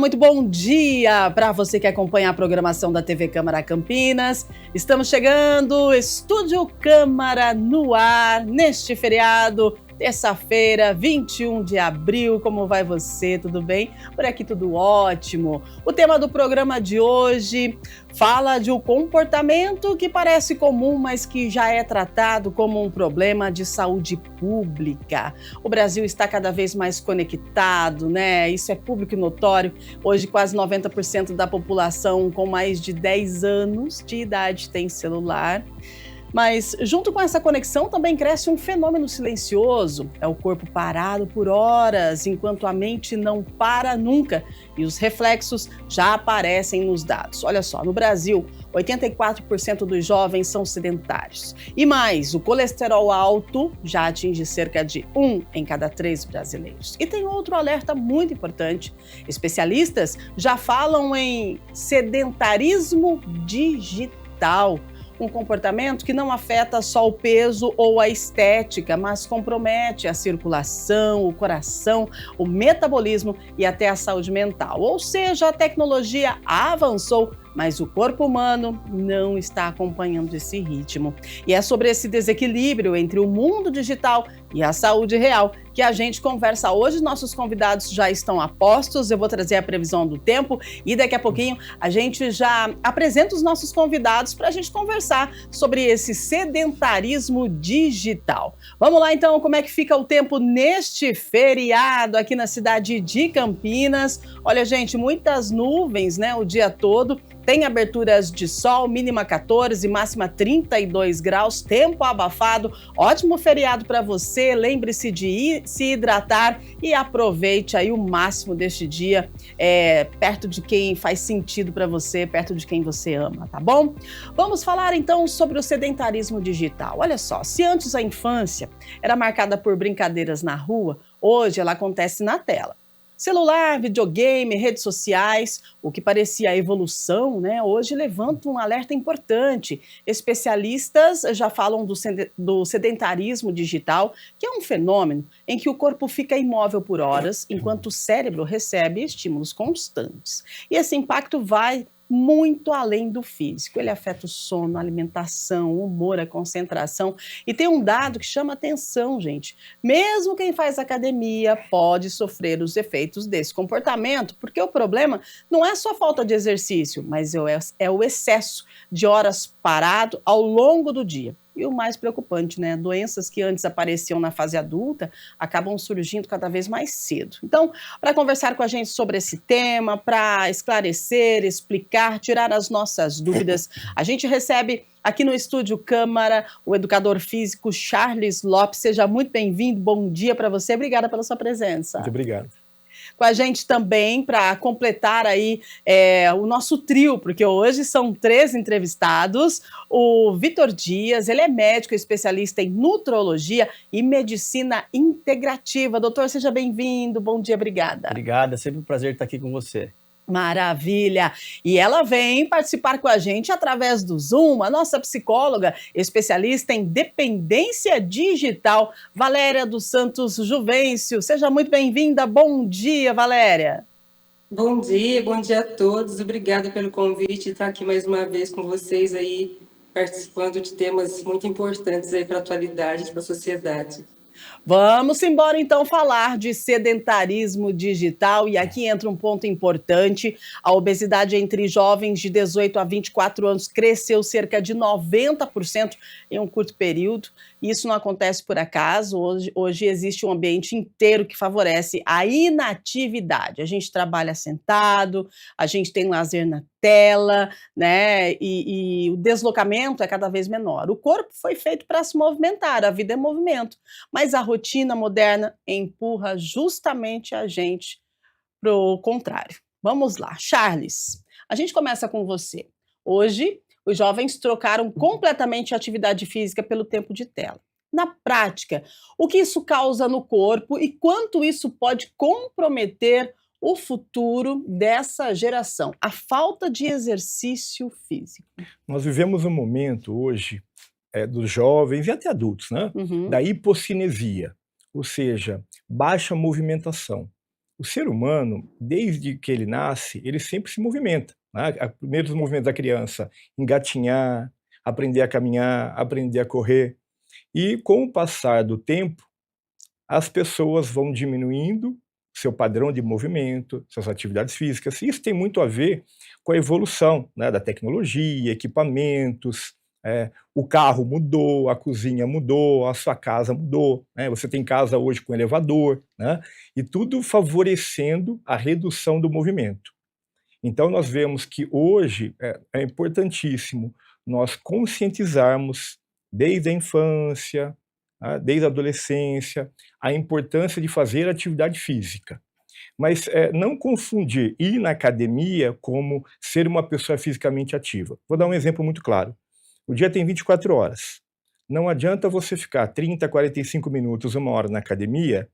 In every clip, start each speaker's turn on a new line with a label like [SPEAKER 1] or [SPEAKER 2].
[SPEAKER 1] muito bom dia para você que acompanha a programação da TV Câmara Campinas. Estamos chegando, Estúdio Câmara no ar, neste feriado, terça-feira, 21 de abril. Como vai você? Tudo bem? Por aqui tudo ótimo. O tema do programa de hoje fala de um comportamento que parece comum, mas que já é tratado como um problema de saúde pública. O Brasil está cada vez mais conectado, né? Isso é público e notório. Hoje, quase 90% da população com mais de 10 anos de idade tem celular. Mas, junto com essa conexão, também cresce um fenômeno silencioso. É o corpo parado por horas, enquanto a mente não para nunca. E os reflexos já aparecem nos dados. Olha só, no Brasil, 84% dos jovens são sedentários. E mais, o colesterol alto já atinge cerca de 1 em cada 3 brasileiros. E tem outro alerta muito importante. Especialistas já falam em sedentarismo digital. Um comportamento que não afeta só o peso ou a estética, mas compromete a circulação, o coração, o metabolismo e até a saúde mental. Ou seja, a tecnologia avançou, mas o corpo humano não está acompanhando esse ritmo. E é sobre esse desequilíbrio entre o mundo digital e a saúde real que a gente conversa hoje. Nossos convidados já estão a postos, eu vou trazer a previsão do tempo e daqui a pouquinho a gente já apresenta os nossos convidados para a gente conversar sobre esse sedentarismo digital. Vamos lá então, como é que fica o tempo neste feriado aqui na cidade de Campinas? Olha, gente, muitas nuvens, né, o dia todo. Tem aberturas de sol, mínima 14, máxima 32 graus, tempo abafado. Ótimo feriado para você. Lembre-se de se hidratar e aproveite aí o máximo deste dia perto de quem faz sentido para você, perto de quem você ama, tá bom? Vamos falar então sobre o sedentarismo digital. Olha só, se antes a infância era marcada por brincadeiras na rua, hoje ela acontece na tela. Celular, videogame, redes sociais, o que parecia a evolução, né, hoje levanta um alerta importante. Especialistas já falam do sedentarismo digital, que é um fenômeno em que o corpo fica imóvel por horas, enquanto o cérebro recebe estímulos constantes. E esse impacto vai muito além do físico. Ele afeta o sono, a alimentação, o humor, a concentração. E tem um dado que chama atenção, gente. Mesmo quem faz academia pode sofrer os efeitos desse comportamento, porque o problema não é só falta de exercício, mas é o excesso de horas parado ao longo do dia. E o mais preocupante, né? Doenças que antes apareciam na fase adulta acabam surgindo cada vez mais cedo. Então, para conversar com a gente sobre esse tema, para esclarecer, explicar, tirar as nossas dúvidas, a gente recebe aqui no Estúdio Câmara o educador físico Charles Lopes. Seja muito bem-vindo, bom dia para você, obrigada pela sua presença.
[SPEAKER 2] Muito obrigado.
[SPEAKER 1] Com a gente também, para completar aí o nosso trio, porque hoje são 3 entrevistados, o Vitor Dias, ele é médico especialista em nutrologia e medicina integrativa. Doutor, seja bem-vindo, bom dia, obrigada.
[SPEAKER 2] Obrigada, é sempre um prazer estar aqui com você.
[SPEAKER 1] Maravilha! E ela vem participar com a gente através do Zoom, a nossa psicóloga, especialista em dependência digital, Valéria dos Santos Juvencio. Seja muito bem-vinda. Bom dia, Valéria.
[SPEAKER 3] Bom dia a todos. Obrigada pelo convite de estar aqui mais uma vez com vocês aí, participando de temas muito importantes aí para a atualidade, para a sociedade.
[SPEAKER 1] Vamos embora então falar de sedentarismo digital e aqui entra um ponto importante. A obesidade entre jovens de 18 a 24 anos cresceu cerca de 90% em um curto período. Isso não acontece por acaso. Hoje existe um ambiente inteiro que favorece a inatividade. A gente trabalha sentado, a gente tem lazer na tela, né? E o deslocamento é cada vez menor. O corpo foi feito para se movimentar, a vida é movimento, mas a rotina moderna empurra justamente a gente para o contrário. Vamos lá, Charles, a gente começa com você. Hoje, os jovens trocaram completamente a atividade física pelo tempo de tela. Na prática, o que isso causa no corpo e quanto isso pode comprometer o futuro dessa geração, a falta de exercício físico?
[SPEAKER 2] Nós vivemos um momento hoje dos jovens e até adultos, né? Da hipocinesia, ou seja, baixa movimentação. O ser humano, desde que ele nasce, ele sempre se movimenta, né? Primeiros movimentos da criança, engatinhar, aprender a caminhar, aprender a correr. E com o passar do tempo, as pessoas vão diminuindo seu padrão de movimento, suas atividades físicas. E isso tem muito a ver com a evolução, né, da tecnologia, equipamentos. O carro mudou, a cozinha mudou, a sua casa mudou, né? Você tem casa hoje com elevador, né? E tudo favorecendo a redução do movimento. Então nós vemos que hoje é importantíssimo nós conscientizarmos desde a infância, desde a adolescência, a importância de fazer atividade física. Mas não confundir ir na academia como ser uma pessoa fisicamente ativa. Vou dar um exemplo muito claro. O dia tem 24 horas. Não adianta você ficar 30, 45 minutos, 1 hora na academia.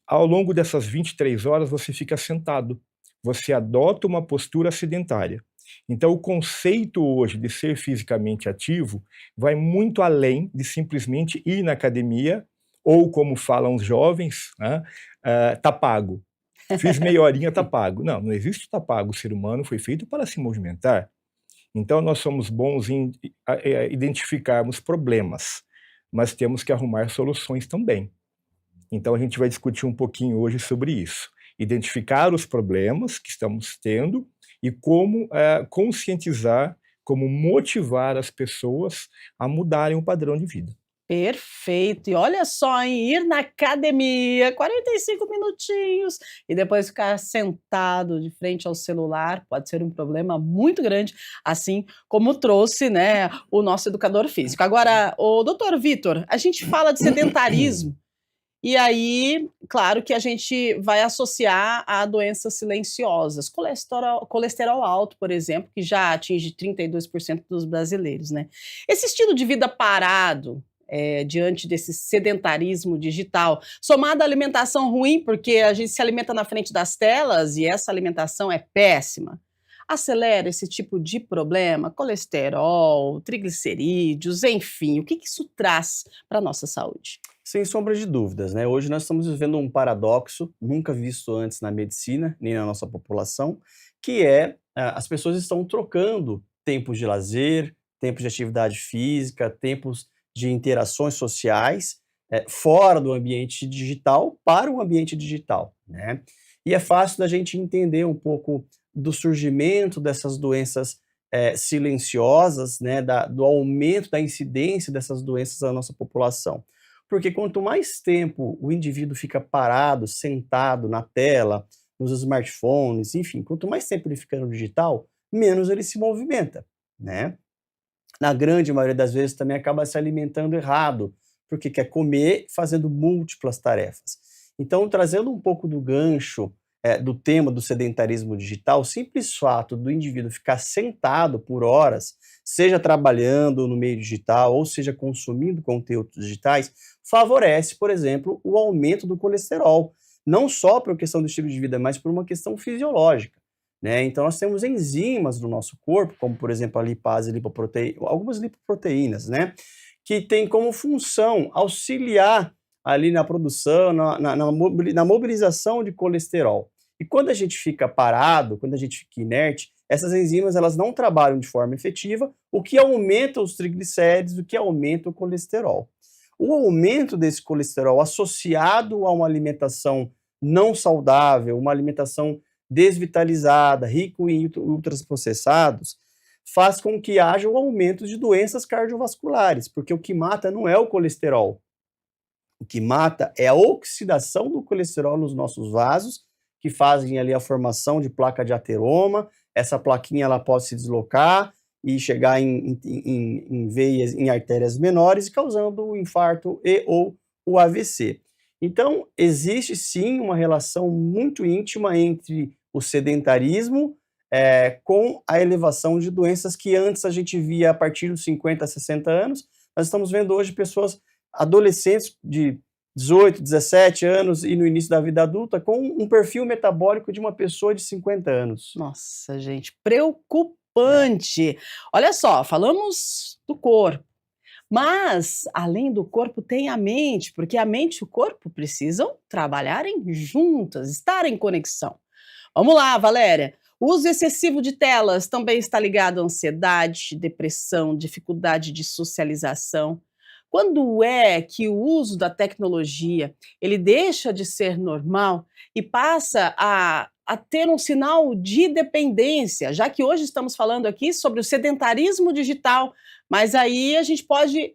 [SPEAKER 2] Ao longo dessas 23 horas você fica sentado. Você adota uma postura sedentária. Então, o conceito hoje de ser fisicamente ativo vai muito além de simplesmente ir na academia, ou como falam os jovens, né, tá pago. Fiz meia horinha, tá pago. Não, não existe tá pago. O ser humano foi feito para se movimentar. Então, nós somos bons em identificarmos problemas, mas temos que arrumar soluções também. Então, a gente vai discutir um pouquinho hoje sobre isso. Identificar os problemas que estamos tendo e como conscientizar, como motivar as pessoas a mudarem o padrão de vida.
[SPEAKER 1] Perfeito. E olha só, hein, ir na academia, 45 minutinhos, e depois ficar sentado de frente ao celular pode ser um problema muito grande, assim como trouxe, né, o nosso educador físico. Agora, o doutor Vitor, a gente fala de sedentarismo, e aí, claro que a gente vai associar a doenças silenciosas, colesterol alto, por exemplo, que já atinge 32% dos brasileiros, né? Esse estilo de vida parado, diante desse sedentarismo digital, somado à alimentação ruim, porque a gente se alimenta na frente das telas e essa alimentação é péssima, acelera esse tipo de problema, colesterol, triglicerídeos, enfim, o que isso traz para a nossa saúde?
[SPEAKER 4] Sem sombra de dúvidas, né? Hoje nós estamos vivendo um paradoxo nunca visto antes na medicina, nem na nossa população, que as pessoas estão trocando tempos de lazer, tempos de atividade física, tempos de interações sociais, fora do ambiente digital para o ambiente digital, né? E é fácil da gente entender um pouco do surgimento dessas doenças silenciosas, né? Do aumento da incidência dessas doenças na nossa população. Porque quanto mais tempo o indivíduo fica parado, sentado na tela, nos smartphones, enfim, quanto mais tempo ele fica no digital, menos ele se movimenta, né? Na grande maioria das vezes também acaba se alimentando errado, porque quer comer fazendo múltiplas tarefas. Então, trazendo um pouco do gancho do tema do sedentarismo digital, o simples fato do indivíduo ficar sentado por horas, seja trabalhando no meio digital ou seja consumindo conteúdos digitais, favorece, por exemplo, o aumento do colesterol, não só por questão do estilo de vida, mas por uma questão fisiológica, né? Então nós temos enzimas no nosso corpo, como por exemplo a lipase, algumas lipoproteínas, né? Que tem como função auxiliar ali na produção, na mobilização de colesterol. E quando a gente fica parado, quando a gente fica inerte, essas enzimas elas não trabalham de forma efetiva, o que aumenta os triglicéridos, o que aumenta o colesterol. O aumento desse colesterol associado a uma alimentação não saudável, uma alimentação desvitalizada, rico em ultraprocessados, faz com que haja um aumento de doenças cardiovasculares, porque o que mata não é o colesterol. O que mata é a oxidação do colesterol nos nossos vasos, que fazem ali a formação de placa de ateroma. Essa plaquinha ela pode se deslocar e chegar em veias, em artérias menores, causando o infarto e ou o AVC. Então, existe sim uma relação muito íntima entre o sedentarismo com a elevação de doenças que antes a gente via a partir dos 50, 60 anos. Nós estamos vendo hoje pessoas adolescentes de 18, 17 anos e no início da vida adulta com um perfil metabólico de uma pessoa de 50 anos.
[SPEAKER 1] Nossa, gente, preocupante. Olha só, falamos do corpo, Mas, além do corpo, tem a mente, porque a mente e o corpo precisam trabalharem juntas, estar em conexão. Vamos lá, Valéria. O uso excessivo de telas também está ligado à ansiedade, depressão, dificuldade de socialização. Quando é que o uso da tecnologia ele deixa de ser normal e passa a ter um sinal de dependência, já que hoje estamos falando aqui sobre o sedentarismo digital, mas aí a gente pode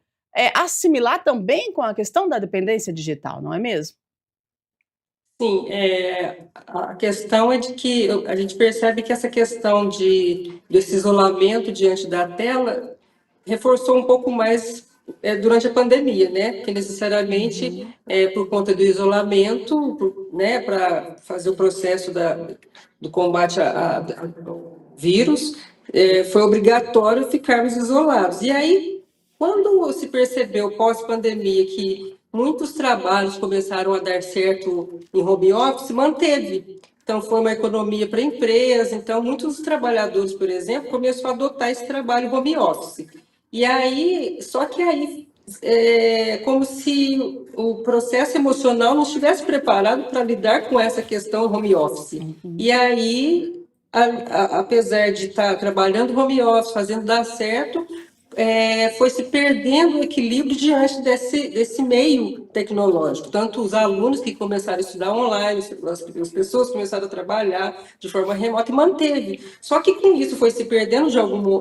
[SPEAKER 1] assimilar também com a questão da dependência digital, não é mesmo?
[SPEAKER 3] Sim, a questão é de que a gente percebe que essa questão desse isolamento diante da tela reforçou um pouco mais durante a pandemia, né? Porque necessariamente, por conta do isolamento, né, para fazer o processo do combate ao vírus, foi obrigatório ficarmos isolados. E aí, quando se percebeu pós-pandemia que muitos trabalhos começaram a dar certo em home office, manteve. Então, foi uma economia para a empresa. Então, muitos trabalhadores, por exemplo, começaram a adotar esse trabalho home office. E aí, só que aí, como se o processo emocional não estivesse preparado para lidar com essa questão home office. E aí, apesar de estar trabalhando home office, fazendo dar certo, foi se perdendo o equilíbrio diante desse meio tecnológico. Tanto os alunos que começaram a estudar online, as pessoas começaram a trabalhar de forma remota e manteve. Só que com isso foi se perdendo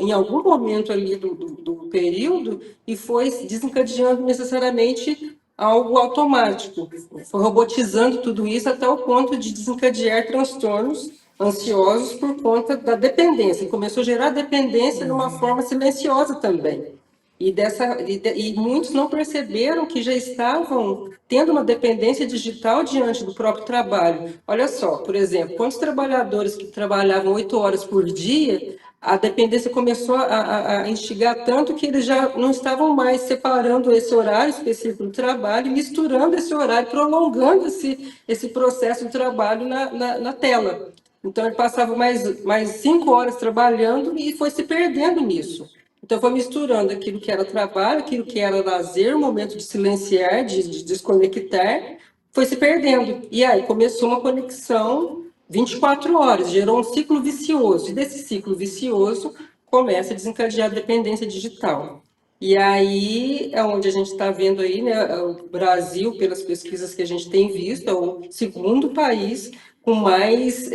[SPEAKER 3] em algum momento ali do período e foi desencadeando necessariamente algo automático. Foi robotizando tudo isso até o ponto de desencadear transtornos ansiosos por conta da dependência. Começou a gerar dependência de uma forma silenciosa também. E muitos não perceberam que já estavam tendo uma dependência digital diante do próprio trabalho. Olha só, por exemplo, quantos trabalhadores que trabalhavam 8 horas por dia, a dependência começou a instigar tanto que eles já não estavam mais separando esse horário específico do trabalho e misturando esse horário, prolongando esse processo de trabalho na tela. Então, ele passava mais 5 horas trabalhando e foi se perdendo nisso. Então, foi misturando aquilo que era trabalho, aquilo que era lazer, um momento de silenciar, de desconectar, foi se perdendo. E aí começou uma conexão 24 horas, gerou um ciclo vicioso. E desse ciclo vicioso começa a desencadear a dependência digital. E aí é onde a gente está vendo aí, né, o Brasil, pelas pesquisas que a gente tem visto, é o segundo país com mais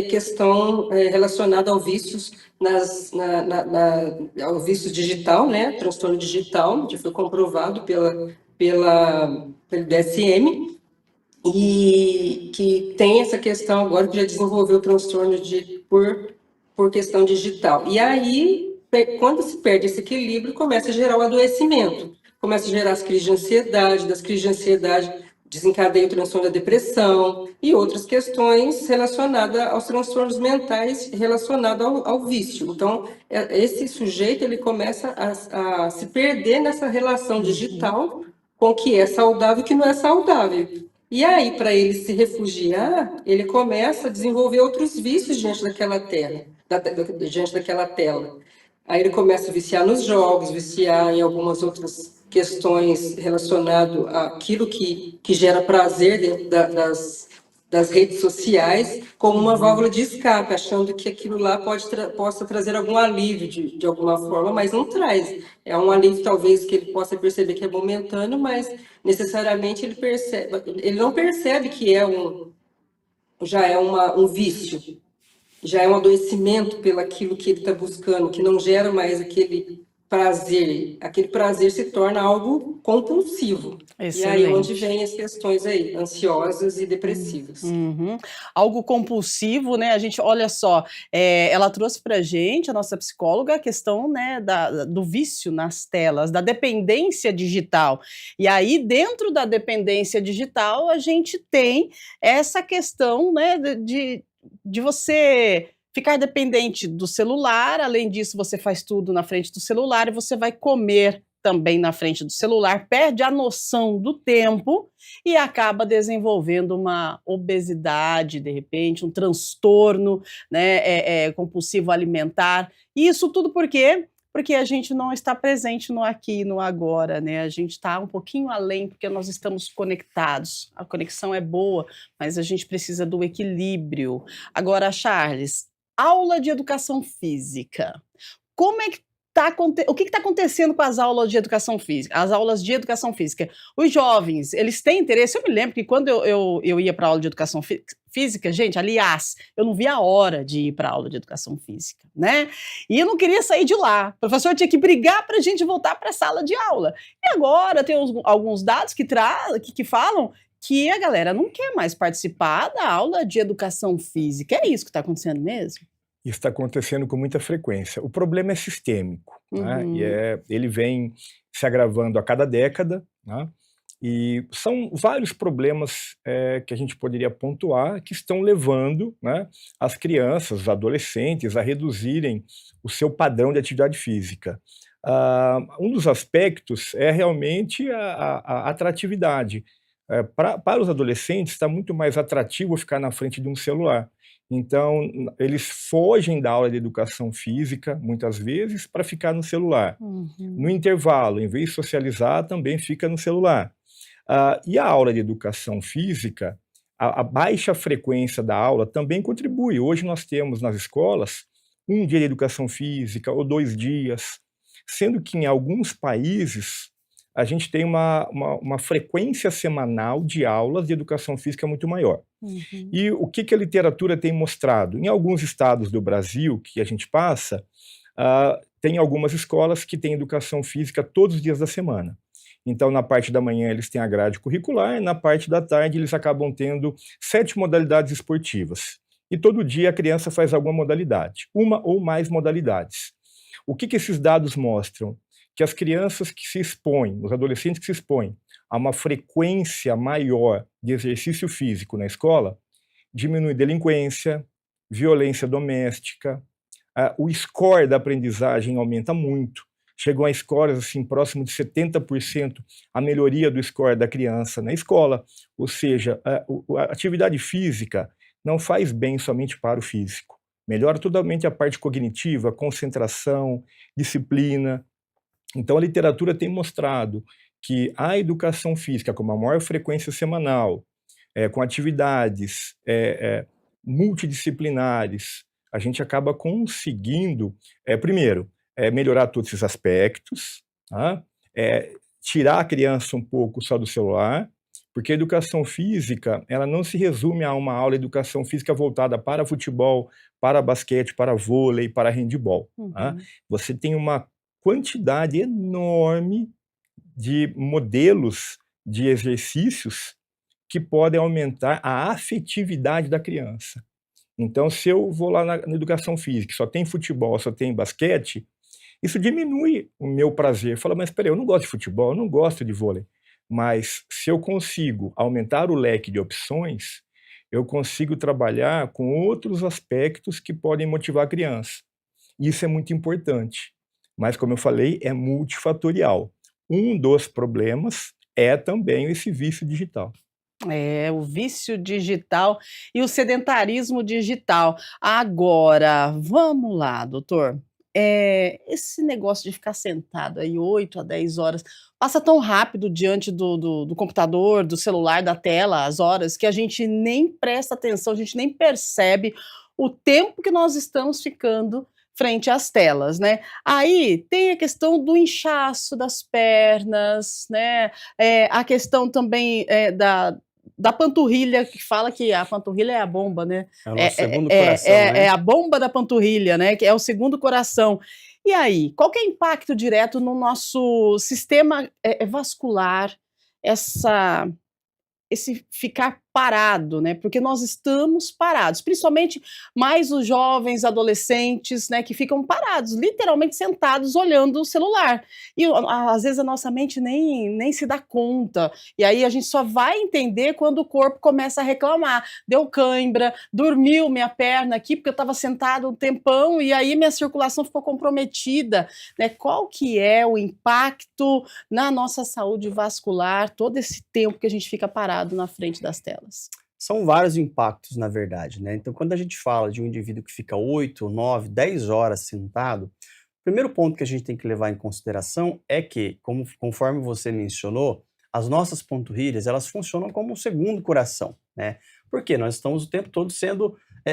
[SPEAKER 3] questão relacionada ao vícios ao vício digital, né, transtorno digital, que foi comprovado pelo DSM, e que tem essa questão agora que já desenvolveu o transtorno por questão digital. E aí, quando se perde esse equilíbrio, começa a gerar o adoecimento, começa a gerar as crises de ansiedade, das crises de ansiedade desencadeia o transtorno da depressão e outras questões relacionadas aos transtornos mentais relacionados ao vício. Então, esse sujeito ele começa a se perder nessa relação digital com o que é saudável e o que não é saudável. E aí, para ele se refugiar, ele começa a desenvolver outros vícios diante daquela tela. Aí ele começa a viciar nos jogos, viciar em algumas outras questões relacionadas àquilo que gera prazer dentro das redes sociais, como uma válvula de escape, achando que aquilo lá possa trazer algum alívio de alguma forma, mas não traz. É um alívio, talvez, que ele possa perceber que é momentâneo, mas necessariamente ele não percebe que já é um vício, já é um adoecimento pelaquilo que ele está buscando, que não gera mais aquele prazer se torna algo compulsivo.
[SPEAKER 1] Excelente.
[SPEAKER 3] E aí onde vem as questões aí, ansiosas e depressivas.
[SPEAKER 1] Algo compulsivo, né? A gente, olha só, ela trouxe pra gente, a nossa psicóloga, a questão, né, do vício nas telas, da dependência digital. E aí, dentro da dependência digital, a gente tem essa questão, né, de você ficar dependente do celular. Além disso, você faz tudo na frente do celular e você vai comer também na frente do celular, perde a noção do tempo e acaba desenvolvendo uma obesidade, de repente, um transtorno, né, compulsivo alimentar. E isso tudo por quê? porque a gente não está presente no aqui e no agora, né? A gente está um pouquinho além, porque nós estamos conectados. A conexão é boa, mas a gente precisa do equilíbrio. Agora, Charles, aula de educação física. Como é que o que está acontecendo com as aulas de educação física? As aulas de educação física. Os jovens, eles têm interesse? Eu me lembro que quando eu ia para a aula de educação física, gente, aliás, eu não via a hora de ir para a aula de educação física, né? E eu não queria sair de lá. O professor tinha que brigar para a gente voltar para a sala de aula. E agora tem alguns dados que falam que a galera não quer mais participar da aula de educação física. É isso que está acontecendo mesmo?
[SPEAKER 2] Isso está acontecendo com muita frequência. O problema é sistêmico, né?
[SPEAKER 1] Uhum.
[SPEAKER 2] Ele vem se agravando a cada década, né? E são vários problemas que a gente poderia pontuar que estão levando, né, as crianças, os adolescentes a reduzirem o seu padrão de atividade física. Um dos aspectos é realmente a atratividade. Para os adolescentes está muito mais atrativo ficar na frente de um celular. Então, eles fogem da aula de educação física, muitas vezes, para ficar no celular.
[SPEAKER 1] Uhum.
[SPEAKER 2] No intervalo, em vez de socializar, também fica no celular. E a aula de educação física, a baixa frequência da aula também contribui. Hoje nós temos nas escolas um dia de educação física ou 2 dias, sendo que em alguns países a gente tem uma frequência semanal de aulas de educação física muito maior.
[SPEAKER 1] Uhum.
[SPEAKER 2] E o que a literatura tem mostrado? Em alguns estados do Brasil que a gente passa, tem algumas escolas que têm educação física todos os dias da semana. Então, na parte da manhã eles têm a grade curricular, e na parte da tarde eles acabam tendo 7 modalidades esportivas. E todo dia a criança faz alguma modalidade, uma ou mais modalidades. O que esses dados mostram? Que as crianças que se expõem, os adolescentes que se expõem a uma frequência maior de exercício físico na escola, diminui delinquência, violência doméstica, o score da aprendizagem aumenta muito, chegam a scores assim, próximo de 70% a melhoria do score da criança na escola, ou seja, a atividade física não faz bem somente para o físico, melhora totalmente a parte cognitiva, concentração, disciplina. Então, a literatura tem mostrado que a educação física, com uma maior frequência semanal, com atividades multidisciplinares, a gente acaba conseguindo, primeiro, melhorar todos esses aspectos, tá? Tirar a criança um pouco só do celular, porque a educação física ela não se resume a uma aula de educação física voltada para futebol, para basquete, para vôlei, para handebol.
[SPEAKER 1] Uhum.
[SPEAKER 2] Tá? Você tem uma quantidade enorme de modelos de exercícios que podem aumentar a afetividade da criança. Então, se eu vou lá na educação física, só tem futebol, só tem basquete, isso diminui o meu prazer. Fala, mas peraí, eu não gosto de futebol, eu não gosto de vôlei. Mas se eu consigo aumentar o leque de opções, eu consigo trabalhar com outros aspectos que podem motivar a criança. Isso é muito importante. Mas, como eu falei, é multifatorial. Um dos problemas é também esse vício digital.
[SPEAKER 1] O vício digital e o sedentarismo digital. Agora, vamos lá, doutor. Esse negócio de ficar sentado aí 8 a 10 horas, passa tão rápido diante do computador, do celular, da tela, as horas, que a gente nem presta atenção, a gente nem percebe o tempo que nós estamos ficando frente às telas, né? Aí tem a questão do inchaço das pernas, né? A questão também da panturrilha, que fala que a panturrilha é a bomba, né?
[SPEAKER 4] É o nosso segundo coração, né?
[SPEAKER 1] É a bomba da panturrilha, né? Que é o segundo coração. E aí, qual que é o impacto direto no nosso sistema vascular, esse ficar parado, né? Porque nós estamos parados, principalmente mais os jovens, adolescentes, né? Que ficam parados, literalmente sentados, olhando o celular. E às vezes a nossa mente nem se dá conta. E aí a gente só vai entender quando o corpo começa a reclamar. Deu cãibra, dormiu minha perna aqui, porque eu estava sentado um tempão, e aí minha circulação ficou comprometida, né? Qual que é o impacto na nossa saúde vascular, todo esse tempo que a gente fica parado na frente das telas?
[SPEAKER 4] São vários impactos, na verdade, né? Então, quando a gente fala de um indivíduo que fica 8, 9, 10 horas sentado, primeiro ponto que a gente tem que levar em consideração é que, conforme você mencionou, as nossas panturrilhas, elas funcionam como um segundo coração, né? Porque nós estamos o tempo todo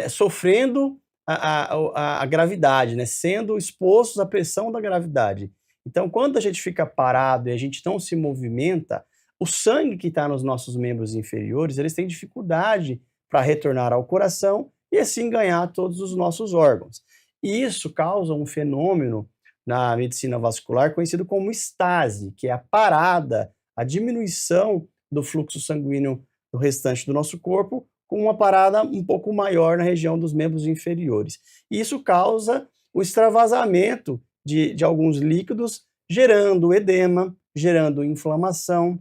[SPEAKER 4] sofrendo a gravidade, né? Sendo expostos à pressão da gravidade. Então, quando a gente fica parado e a gente não se movimenta, o sangue que está nos nossos membros inferiores, eles têm dificuldade para retornar ao coração e assim ganhar todos os nossos órgãos. E isso causa um fenômeno na medicina vascular conhecido como estase, que é a parada, a diminuição do fluxo sanguíneo do restante do nosso corpo, com uma parada um pouco maior na região dos membros inferiores. E isso causa o extravasamento de alguns líquidos, gerando edema, gerando inflamação,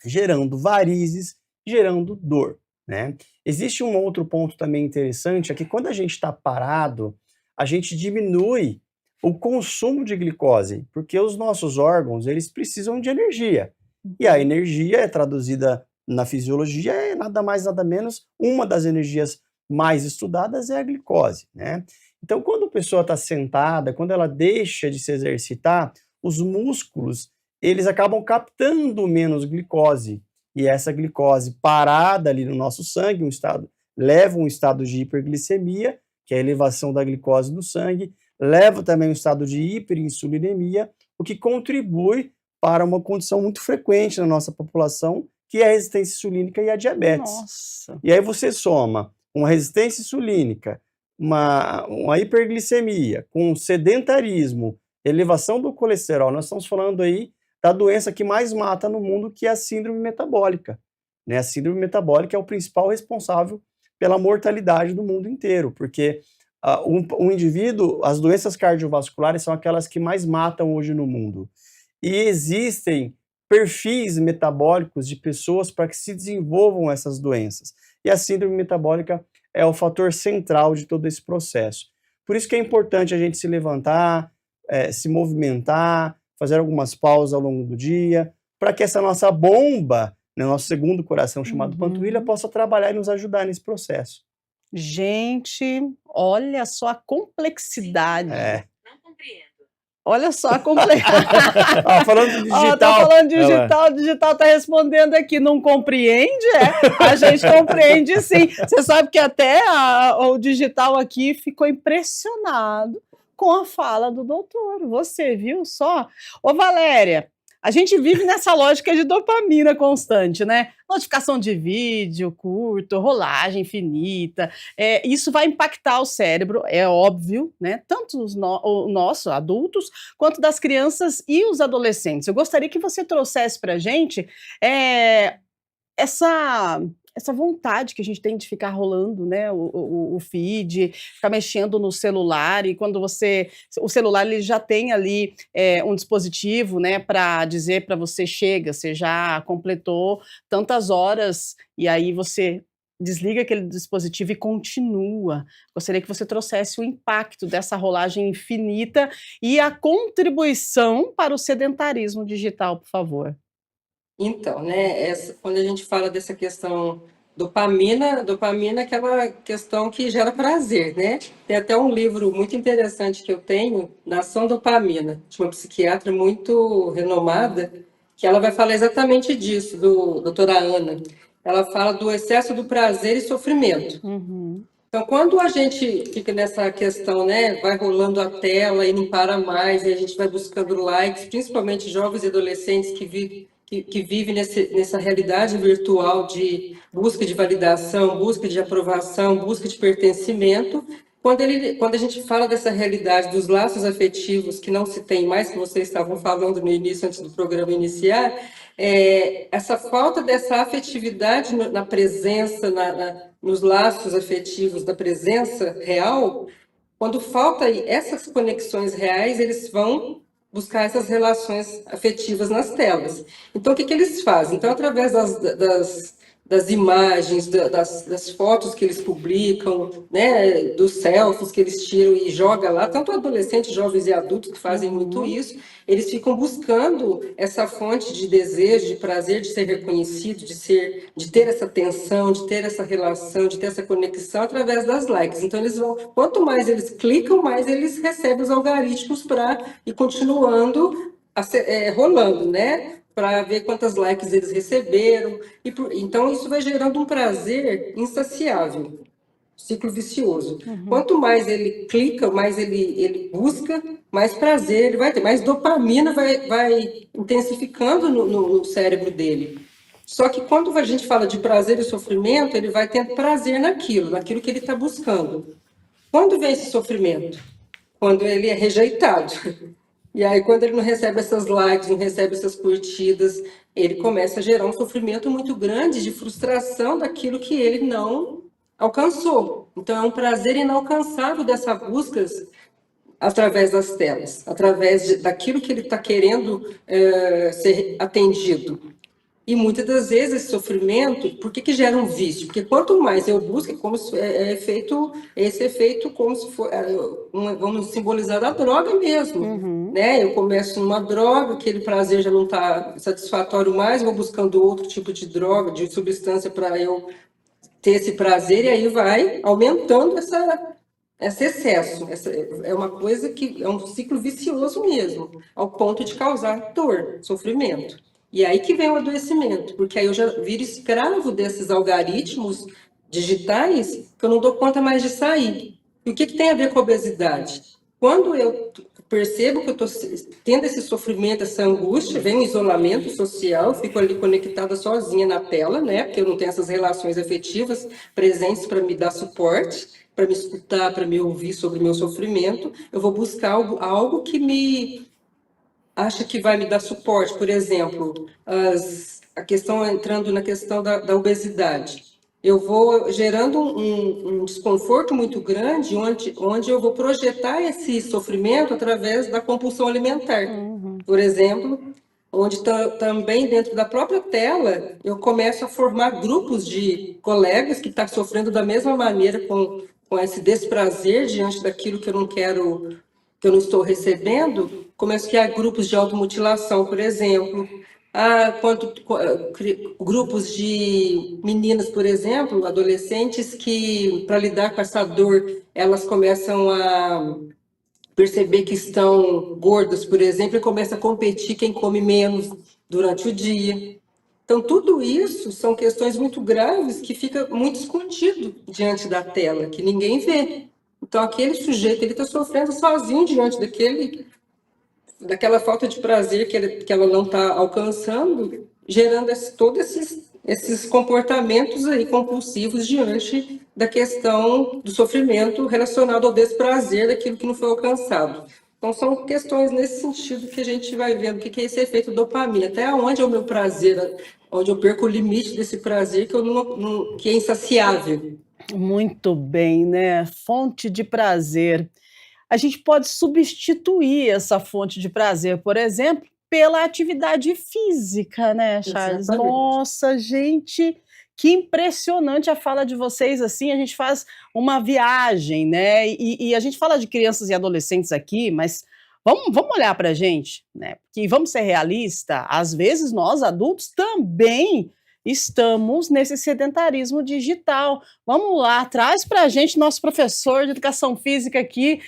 [SPEAKER 4] gerando varizes, gerando dor, né? Existe um outro ponto também interessante, é que quando a gente está parado, a gente diminui o consumo de glicose, porque os nossos órgãos, eles precisam de energia. E a energia é traduzida na fisiologia, é nada mais, nada menos, uma das energias mais estudadas é a glicose, né? Então, quando a pessoa está sentada, quando ela deixa de se exercitar, os músculos, eles acabam captando menos glicose. E essa glicose parada ali no nosso sangue, leva um estado de hiperglicemia, que é a elevação da glicose no sangue, leva também um estado de hiperinsulinemia, o que contribui para uma condição muito frequente na nossa população, que é a resistência insulínica e a diabetes.
[SPEAKER 1] Nossa.
[SPEAKER 4] E aí você soma uma resistência insulínica, uma hiperglicemia, com sedentarismo, elevação do colesterol. Nós estamos falando aí da doença que mais mata no mundo, que é a síndrome metabólica, né? A síndrome metabólica é o principal responsável pela mortalidade do mundo inteiro, porque um indivíduo, as doenças cardiovasculares são aquelas que mais matam hoje no mundo. E existem perfis metabólicos de pessoas para que se desenvolvam essas doenças. E a síndrome metabólica é o fator central de todo esse processo. Por isso que é importante a gente se levantar, se movimentar, fazer algumas pausas ao longo do dia, para que essa nossa bomba, né, nosso segundo coração chamado panturrilha, possa trabalhar e nos ajudar nesse processo.
[SPEAKER 1] Gente, olha só a complexidade.
[SPEAKER 5] Não compreendo.
[SPEAKER 1] Olha só a complexidade.
[SPEAKER 4] Falando de digital.
[SPEAKER 1] Tá falando de digital, o digital tá respondendo aqui, não compreende? A gente compreende sim. Você sabe que até o digital aqui ficou impressionado com a fala do doutor. Você viu só? Ô, Valéria, a gente vive nessa lógica de dopamina constante, né? Notificação de vídeo curto, rolagem infinita. Isso vai impactar o cérebro, é óbvio, né? Tanto o nosso, adultos, quanto das crianças e os adolescentes. Eu gostaria que você trouxesse para a gente essa vontade que a gente tem de ficar rolando, né, o feed, ficar mexendo no celular, e quando o celular ele já tem ali um dispositivo, né, para dizer para você, chega, você já completou tantas horas, e aí você desliga aquele dispositivo e continua. Gostaria que você trouxesse o impacto dessa rolagem infinita e a contribuição para o sedentarismo digital, por favor.
[SPEAKER 3] Então, né, quando a gente fala dessa questão dopamina é aquela questão que gera prazer, né? Tem até um livro muito interessante que eu tenho, Nação Dopamina, de uma psiquiatra muito renomada, que ela vai falar exatamente disso, do doutora Ana. Ela fala do excesso do prazer e sofrimento. Então, quando a gente fica nessa questão, né, vai rolando a tela e não para mais, e a gente vai buscando likes, principalmente jovens e adolescentes que vivem nessa realidade virtual de busca de validação, busca de aprovação, busca de pertencimento, quando a gente fala dessa realidade dos laços afetivos que não se tem mais, que vocês estavam falando no início, antes do programa iniciar, essa falta dessa afetividade na presença, nos laços afetivos da presença real, quando falta essas conexões reais, eles vão buscar essas relações afetivas nas telas. Então, o que eles fazem? Então, através das imagens, das fotos que eles publicam, né, dos selfies que eles tiram e jogam lá, tanto adolescentes, jovens e adultos que fazem muito isso, eles ficam buscando essa fonte de desejo, de prazer, de ser reconhecido, de ter essa atenção, de ter essa relação, de ter essa conexão através das likes. Então eles vão, quanto mais eles clicam, mais eles recebem os algoritmos para ir continuando rolando, né? Para ver quantas likes eles receberam. Então, isso vai gerando um prazer insaciável, ciclo vicioso. Quanto mais ele clica, mais ele busca, mais prazer ele vai ter, mais dopamina vai intensificando no cérebro dele. Só que quando a gente fala de prazer e sofrimento, ele vai ter prazer naquilo que ele está buscando. Quando vem esse sofrimento? Quando ele é rejeitado. E aí, quando ele não recebe essas likes, não recebe essas curtidas, ele começa a gerar um sofrimento muito grande de frustração daquilo que ele não alcançou. Então, é um prazer inalcançável dessa busca através das telas, através daquilo que ele está querendo ser atendido. E muitas das vezes esse sofrimento, por que gera um vício? Porque quanto mais eu busco, é como se esse efeito como se for, vamos simbolizar a droga mesmo, né? Eu começo numa droga, aquele prazer já não está satisfatório mais, vou buscando outro tipo de droga, de substância para eu ter esse prazer, e aí vai aumentando esse excesso. É uma coisa que é um ciclo vicioso mesmo, ao ponto de causar dor, sofrimento. E aí que vem o adoecimento, porque aí eu já viro escravo desses algoritmos digitais que eu não dou conta mais de sair. E o que tem a ver com a obesidade? Quando eu percebo que eu estou tendo esse sofrimento, essa angústia, vem um isolamento social, eu fico ali conectada sozinha na tela, né? Porque eu não tenho essas relações afetivas presentes para me dar suporte, para me escutar, para me ouvir sobre o meu sofrimento. Eu vou buscar algo que me acha que vai me dar suporte, por exemplo, entrando na questão da obesidade. Eu vou gerando um desconforto muito grande, onde eu vou projetar esse sofrimento através da compulsão alimentar. Por exemplo, onde também dentro da própria tela eu começo a formar grupos de colegas que estão sofrendo da mesma maneira com esse desprazer diante daquilo que eu não quero, que eu não estou recebendo. Começo a criar grupos de automutilação, por exemplo. Grupos de meninas, por exemplo, adolescentes que, para lidar com essa dor, elas começam a perceber que estão gordas, por exemplo, e começam a competir quem come menos durante o dia. Então, tudo isso são questões muito graves que fica muito escondido diante da tela, que ninguém vê. Então, aquele sujeito ele está sofrendo sozinho diante daquela falta de prazer que ela não está alcançando, gerando todos esses comportamentos aí compulsivos diante da questão do sofrimento relacionado ao desprazer daquilo que não foi alcançado. Então, são questões nesse sentido que a gente vai vendo o que é esse efeito dopamina, até onde é o meu prazer, onde eu perco o limite desse prazer que é insaciável.
[SPEAKER 1] Muito bem, né? Fonte de prazer. A gente pode substituir essa fonte de prazer, por exemplo, pela atividade física, né, Charles?
[SPEAKER 3] Exatamente.
[SPEAKER 1] Nossa, gente, que impressionante a fala de vocês, assim, a gente faz uma viagem, né? E a gente fala de crianças e adolescentes aqui, mas vamos olhar para a gente, né? Porque vamos ser realistas, às vezes nós adultos também estamos nesse sedentarismo digital. Vamos lá, traz para a gente nosso professor de educação física aqui,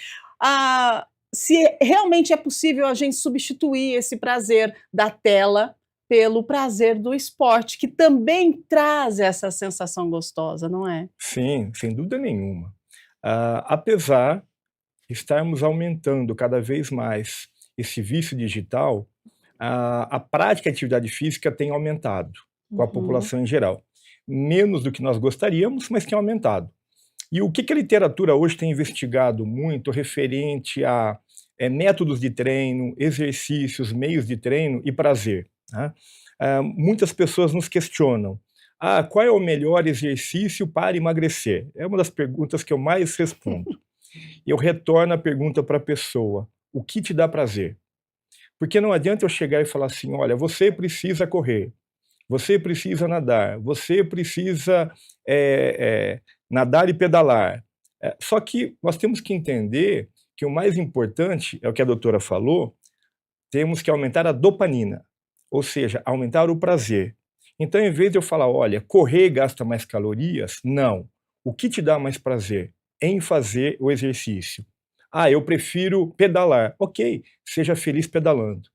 [SPEAKER 1] se realmente é possível a gente substituir esse prazer da tela pelo prazer do esporte, que também traz essa sensação gostosa, não é?
[SPEAKER 2] Sim, sem dúvida nenhuma. Apesar de estarmos aumentando cada vez mais esse vício digital, a prática de atividade física tem aumentado com a população em geral. Menos do que nós gostaríamos, mas tem aumentado. E o que a literatura hoje tem investigado muito referente a métodos de treino, exercícios, meios de treino e prazer, né? Muitas pessoas nos questionam, qual é o melhor exercício para emagrecer? É uma das perguntas que eu mais respondo. Eu retorno a pergunta para a pessoa, o que te dá prazer? Porque não adianta eu chegar e falar assim, olha, você precisa correr. você precisa nadar, você precisa nadar e pedalar. Só que nós temos que entender que o mais importante, é o que a doutora falou, temos que aumentar a dopamina, ou seja, aumentar o prazer. Então, em vez de eu falar, olha, correr gasta mais calorias, não. O que te dá mais prazer? Em fazer o exercício. Ah, eu prefiro pedalar. Ok, seja feliz pedalando.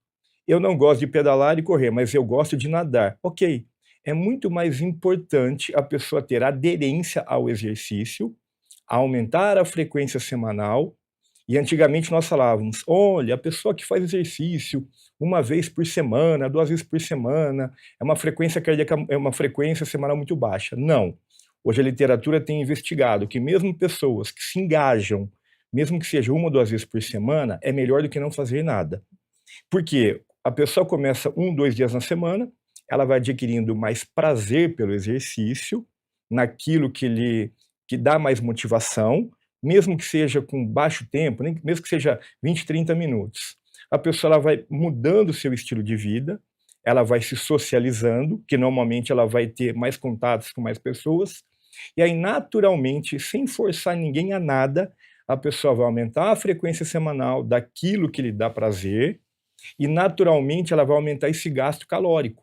[SPEAKER 2] Eu não gosto de pedalar e correr, mas eu gosto de nadar. Ok, é muito mais importante a pessoa ter aderência ao exercício, aumentar a frequência semanal. E antigamente nós falávamos, olha, a pessoa que faz exercício uma vez por semana, 2 vezes por semana, é uma frequência cardíaca, é uma frequência semanal muito baixa. Não. Hoje a literatura tem investigado que mesmo pessoas que se engajam, mesmo que seja 1 ou 2 vezes por semana, é melhor do que não fazer nada. Por quê? A pessoa começa 1, 2 dias na semana, ela vai adquirindo mais prazer pelo exercício, naquilo que dá mais motivação, mesmo que seja com baixo tempo, mesmo que seja 20, 30 minutos. A pessoa ela vai mudando o seu estilo de vida, ela vai se socializando, que normalmente ela vai ter mais contatos com mais pessoas, e aí naturalmente, sem forçar ninguém a nada, a pessoa vai aumentar a frequência semanal daquilo que lhe dá prazer, e naturalmente ela vai aumentar esse gasto calórico.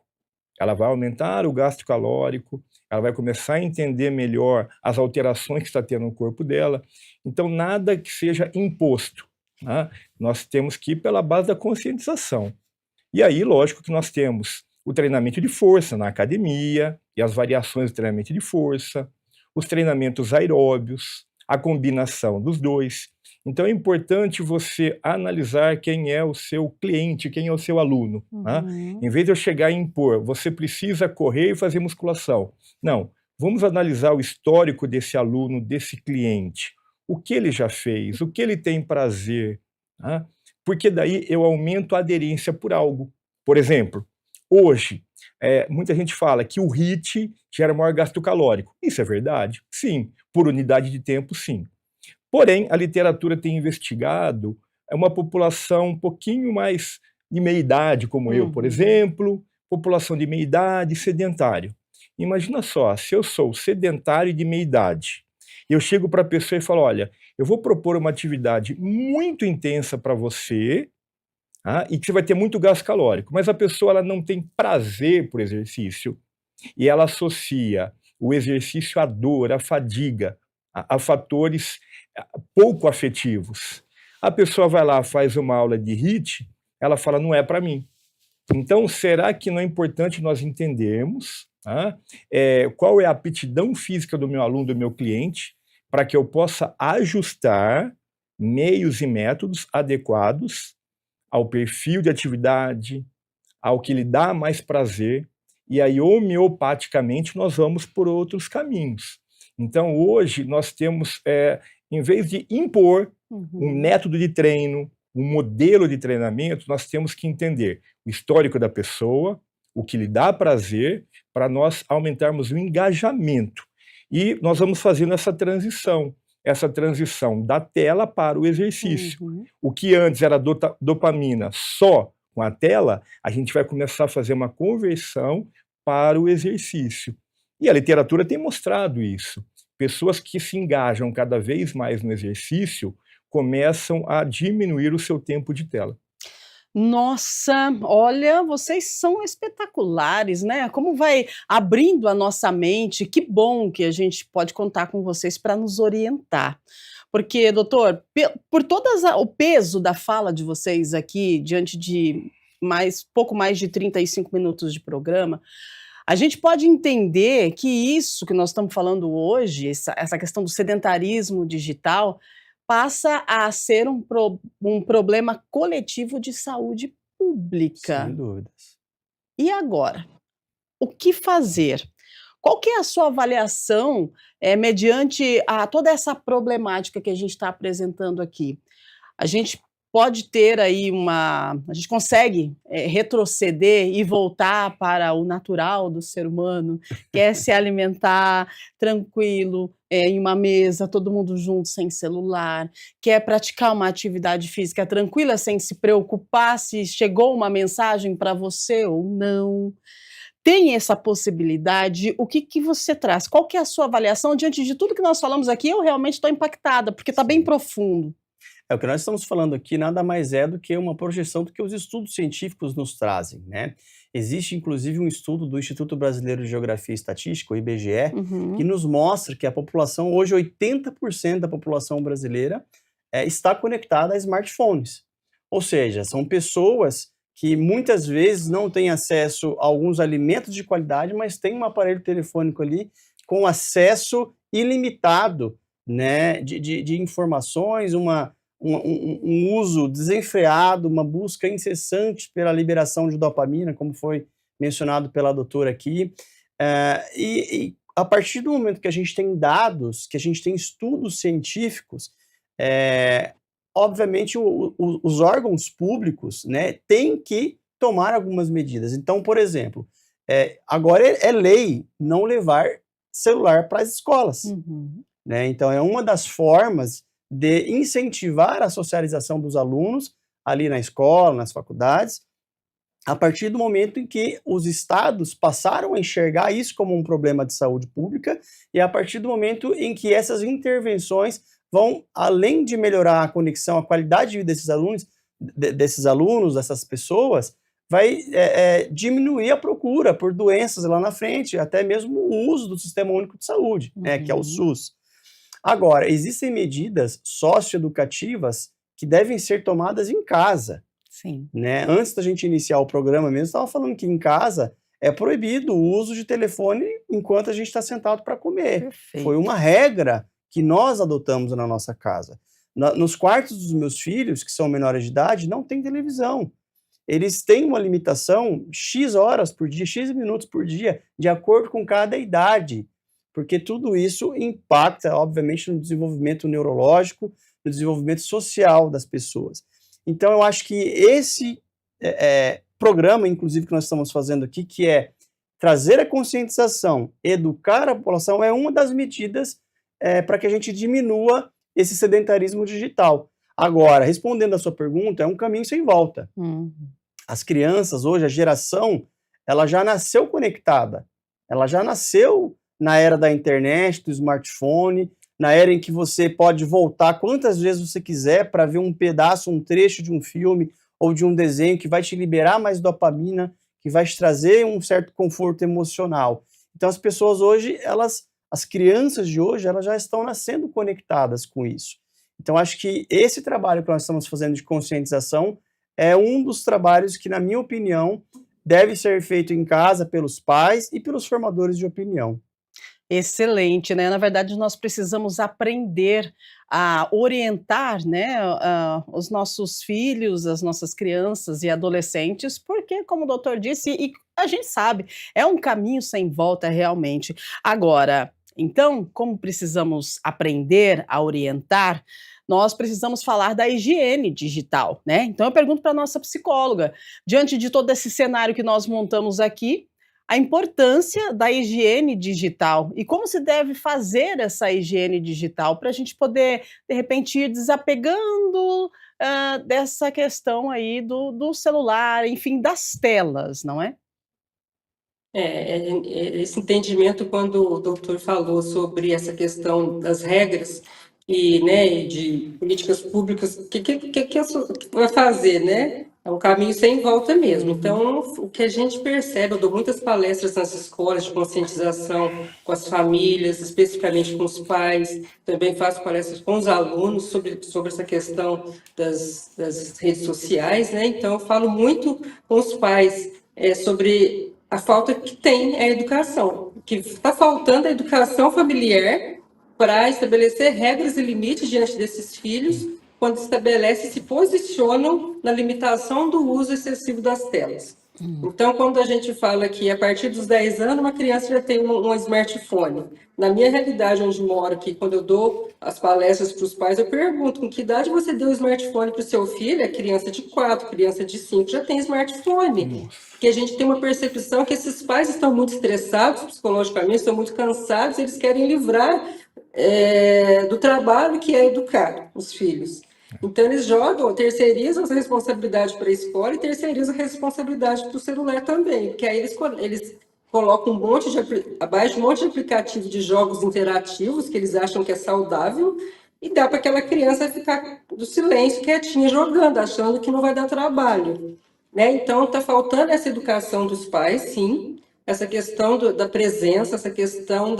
[SPEAKER 2] Ela vai aumentar o gasto calórico, ela vai começar a entender melhor as alterações que está tendo no corpo dela. Então, nada que seja imposto, né? Nós temos que ir pela base da conscientização. E aí, lógico que nós temos o treinamento de força na academia e as variações do treinamento de força, os treinamentos aeróbios, a combinação dos dois. Então, é importante você analisar quem é o seu cliente, quem é o seu aluno. Né? Em vez de eu chegar e impor, você precisa correr e fazer musculação. Não, vamos analisar o histórico desse aluno, desse cliente. O que ele já fez, o que ele tem prazer. Né? Porque daí eu aumento a aderência por algo. Por exemplo, hoje, muita gente fala que o HIIT gera maior gasto calórico. Isso é verdade? Sim. Por unidade de tempo, sim. Porém, a literatura tem investigado uma população um pouquinho mais de meia-idade, como eu, por exemplo, população de meia-idade, sedentário. Imagina só, se eu sou sedentário de meia-idade, eu chego para a pessoa e falo, olha, eu vou propor uma atividade muito intensa para você, e que você vai ter muito gasto calórico, mas a pessoa ela não tem prazer por exercício, e ela associa o exercício à dor, à fadiga, a fatores pouco afetivos. A pessoa vai lá, faz uma aula de HIIT, ela fala, não é para mim. Então, será que não é importante nós entendermos qual é a aptidão física do meu aluno, do meu cliente, para que eu possa ajustar meios e métodos adequados ao perfil de atividade, ao que lhe dá mais prazer, e aí homeopaticamente nós vamos por outros caminhos. Então hoje nós temos, em vez de impor um método de treino, um modelo de treinamento, nós temos que entender o histórico da pessoa, o que lhe dá prazer, para nós aumentarmos o engajamento. E nós vamos fazendo essa transição da tela para o exercício. O que antes era dopamina só com a tela, a gente vai começar a fazer uma conversão para o exercício. E a literatura tem mostrado isso. Pessoas que se engajam cada vez mais no exercício começam a diminuir o seu tempo de tela.
[SPEAKER 1] Nossa, olha, vocês são espetaculares, né? Como vai abrindo a nossa mente. Que bom que a gente pode contar com vocês para nos orientar. Porque, doutor, por o peso da fala de vocês aqui, diante de pouco mais de 35 minutos de programa, a gente pode entender que isso que nós estamos falando hoje, essa questão do sedentarismo digital, passa a ser um problema coletivo de saúde pública.
[SPEAKER 4] Sem dúvidas.
[SPEAKER 1] E agora? O que fazer? Qual que é a sua avaliação, mediante toda essa problemática que a gente está apresentando aqui? A gente pode ter aí a gente consegue retroceder e voltar para o natural do ser humano, que é se alimentar tranquilo, em uma mesa, todo mundo junto, sem celular, quer praticar uma atividade física tranquila, sem se preocupar se chegou uma mensagem para você ou não. tem essa possibilidade, o que que você traz? Qual que é a sua avaliação diante de tudo que nós falamos aqui? Eu realmente estou impactada, porque está bem
[SPEAKER 4] Sim.
[SPEAKER 1] profundo.
[SPEAKER 4] O que nós estamos falando aqui nada mais é do que uma projeção do que os estudos científicos nos trazem, né? Existe inclusive um estudo do Instituto Brasileiro de Geografia e Estatística, o IBGE, que
[SPEAKER 1] Uhum.
[SPEAKER 4] nos mostra que a população, hoje 80% da população brasileira está conectada a smartphones. Ou seja, são pessoas que muitas vezes não têm acesso a alguns alimentos de qualidade, mas têm um aparelho telefônico ali com acesso ilimitado, né, de informações, um uso desenfreado, uma busca incessante pela liberação de dopamina, como foi mencionado pela doutora aqui. E a partir do momento que a gente tem dados, que a gente tem estudos científicos, obviamente os órgãos públicos, né, têm que tomar algumas medidas. Então, por exemplo, agora é lei não levar celular para as escolas.
[SPEAKER 1] Uhum.
[SPEAKER 4] Né? Então, é uma das formas de incentivar a socialização dos alunos ali na escola, nas faculdades, a partir do momento em que os estados passaram a enxergar isso como um problema de saúde pública e a partir do momento em que essas intervenções vão, além de melhorar a conexão, a qualidade de vida desses alunos, dessas pessoas, vai diminuir a procura por doenças lá na frente, até mesmo o uso do Sistema Único de Saúde, né, que é o SUS. Agora, existem medidas socioeducativas que devem ser tomadas em casa.
[SPEAKER 1] Sim.
[SPEAKER 4] Né? Antes da gente iniciar o programa mesmo, estava falando que em casa é proibido o uso de telefone enquanto a gente está sentado para comer.
[SPEAKER 1] Perfeito.
[SPEAKER 4] Foi uma regra que nós adotamos na nossa casa. Nos quartos dos meus filhos, que são menores de idade, não tem televisão. Eles têm uma limitação X horas por dia, X minutos por dia, de acordo com cada idade. Porque tudo isso impacta, obviamente, no desenvolvimento neurológico, no desenvolvimento social das pessoas. Então, eu acho que esse programa, inclusive, que nós estamos fazendo aqui, que é trazer a conscientização, educar a população, é uma das medidas para que a gente diminua esse sedentarismo digital. Agora, respondendo a sua pergunta, é um caminho sem volta. As crianças hoje, a geração, ela já nasceu conectada, ela já nasceu na era da internet, do smartphone, na era em que você pode voltar quantas vezes você quiser para ver um pedaço, um trecho de um filme ou de um desenho que vai te liberar mais dopamina, que vai te trazer um certo conforto emocional. Então as pessoas hoje, as crianças de hoje, elas já estão nascendo conectadas com isso. Então acho que esse trabalho que nós estamos fazendo de conscientização é um dos trabalhos que, na minha opinião, deve ser feito em casa pelos pais e pelos formadores de opinião.
[SPEAKER 1] Excelente, né? Na verdade, nós precisamos aprender a orientar, né, os nossos filhos, as nossas crianças e adolescentes, porque, como o doutor disse, e a gente sabe, é um caminho sem volta realmente. Agora, então, como precisamos aprender a orientar, nós precisamos falar da higiene digital, né? Então, eu pergunto para a nossa psicóloga, diante de todo esse cenário que nós montamos aqui, a importância da higiene digital e como se deve fazer essa higiene digital para a gente poder, de repente, ir desapegando dessa questão aí do celular, enfim, das telas, não é?
[SPEAKER 3] Esse entendimento, quando o doutor falou sobre essa questão das regras e, né, de políticas públicas, o que vai fazer, né? É um caminho sem volta mesmo. Então, o que a gente percebe, eu dou muitas palestras nas escolas de conscientização com as famílias, especificamente com os pais, também faço palestras com os alunos sobre essa questão das redes sociais, né? Então, eu falo muito com os pais sobre a falta que tem a educação, que está faltando a educação familiar para estabelecer regras e limites diante desses filhos, quando estabelece e se posicionam na limitação do uso excessivo das telas. Então, quando a gente fala que a partir dos 10 anos, uma criança já tem um smartphone. Na minha realidade, onde moro aqui, quando eu dou as palestras para os pais, eu pergunto, com que idade você deu o smartphone para o seu filho? A criança de 4, criança de 5 já tem smartphone. Porque a gente tem uma percepção que esses pais estão muito estressados psicologicamente, estão muito cansados, eles querem livrar do trabalho que é educar os filhos. Então, eles terceirizam a responsabilidade para a escola e terceirizam a responsabilidade para o celular também, porque aí eles coloca abaixa um monte de aplicativo de jogos interativos que eles acham que é saudável e dá para aquela criança ficar do silêncio, quietinha, jogando, achando que não vai dar trabalho, né? Então, está faltando essa educação dos pais, sim, essa questão da presença, essa questão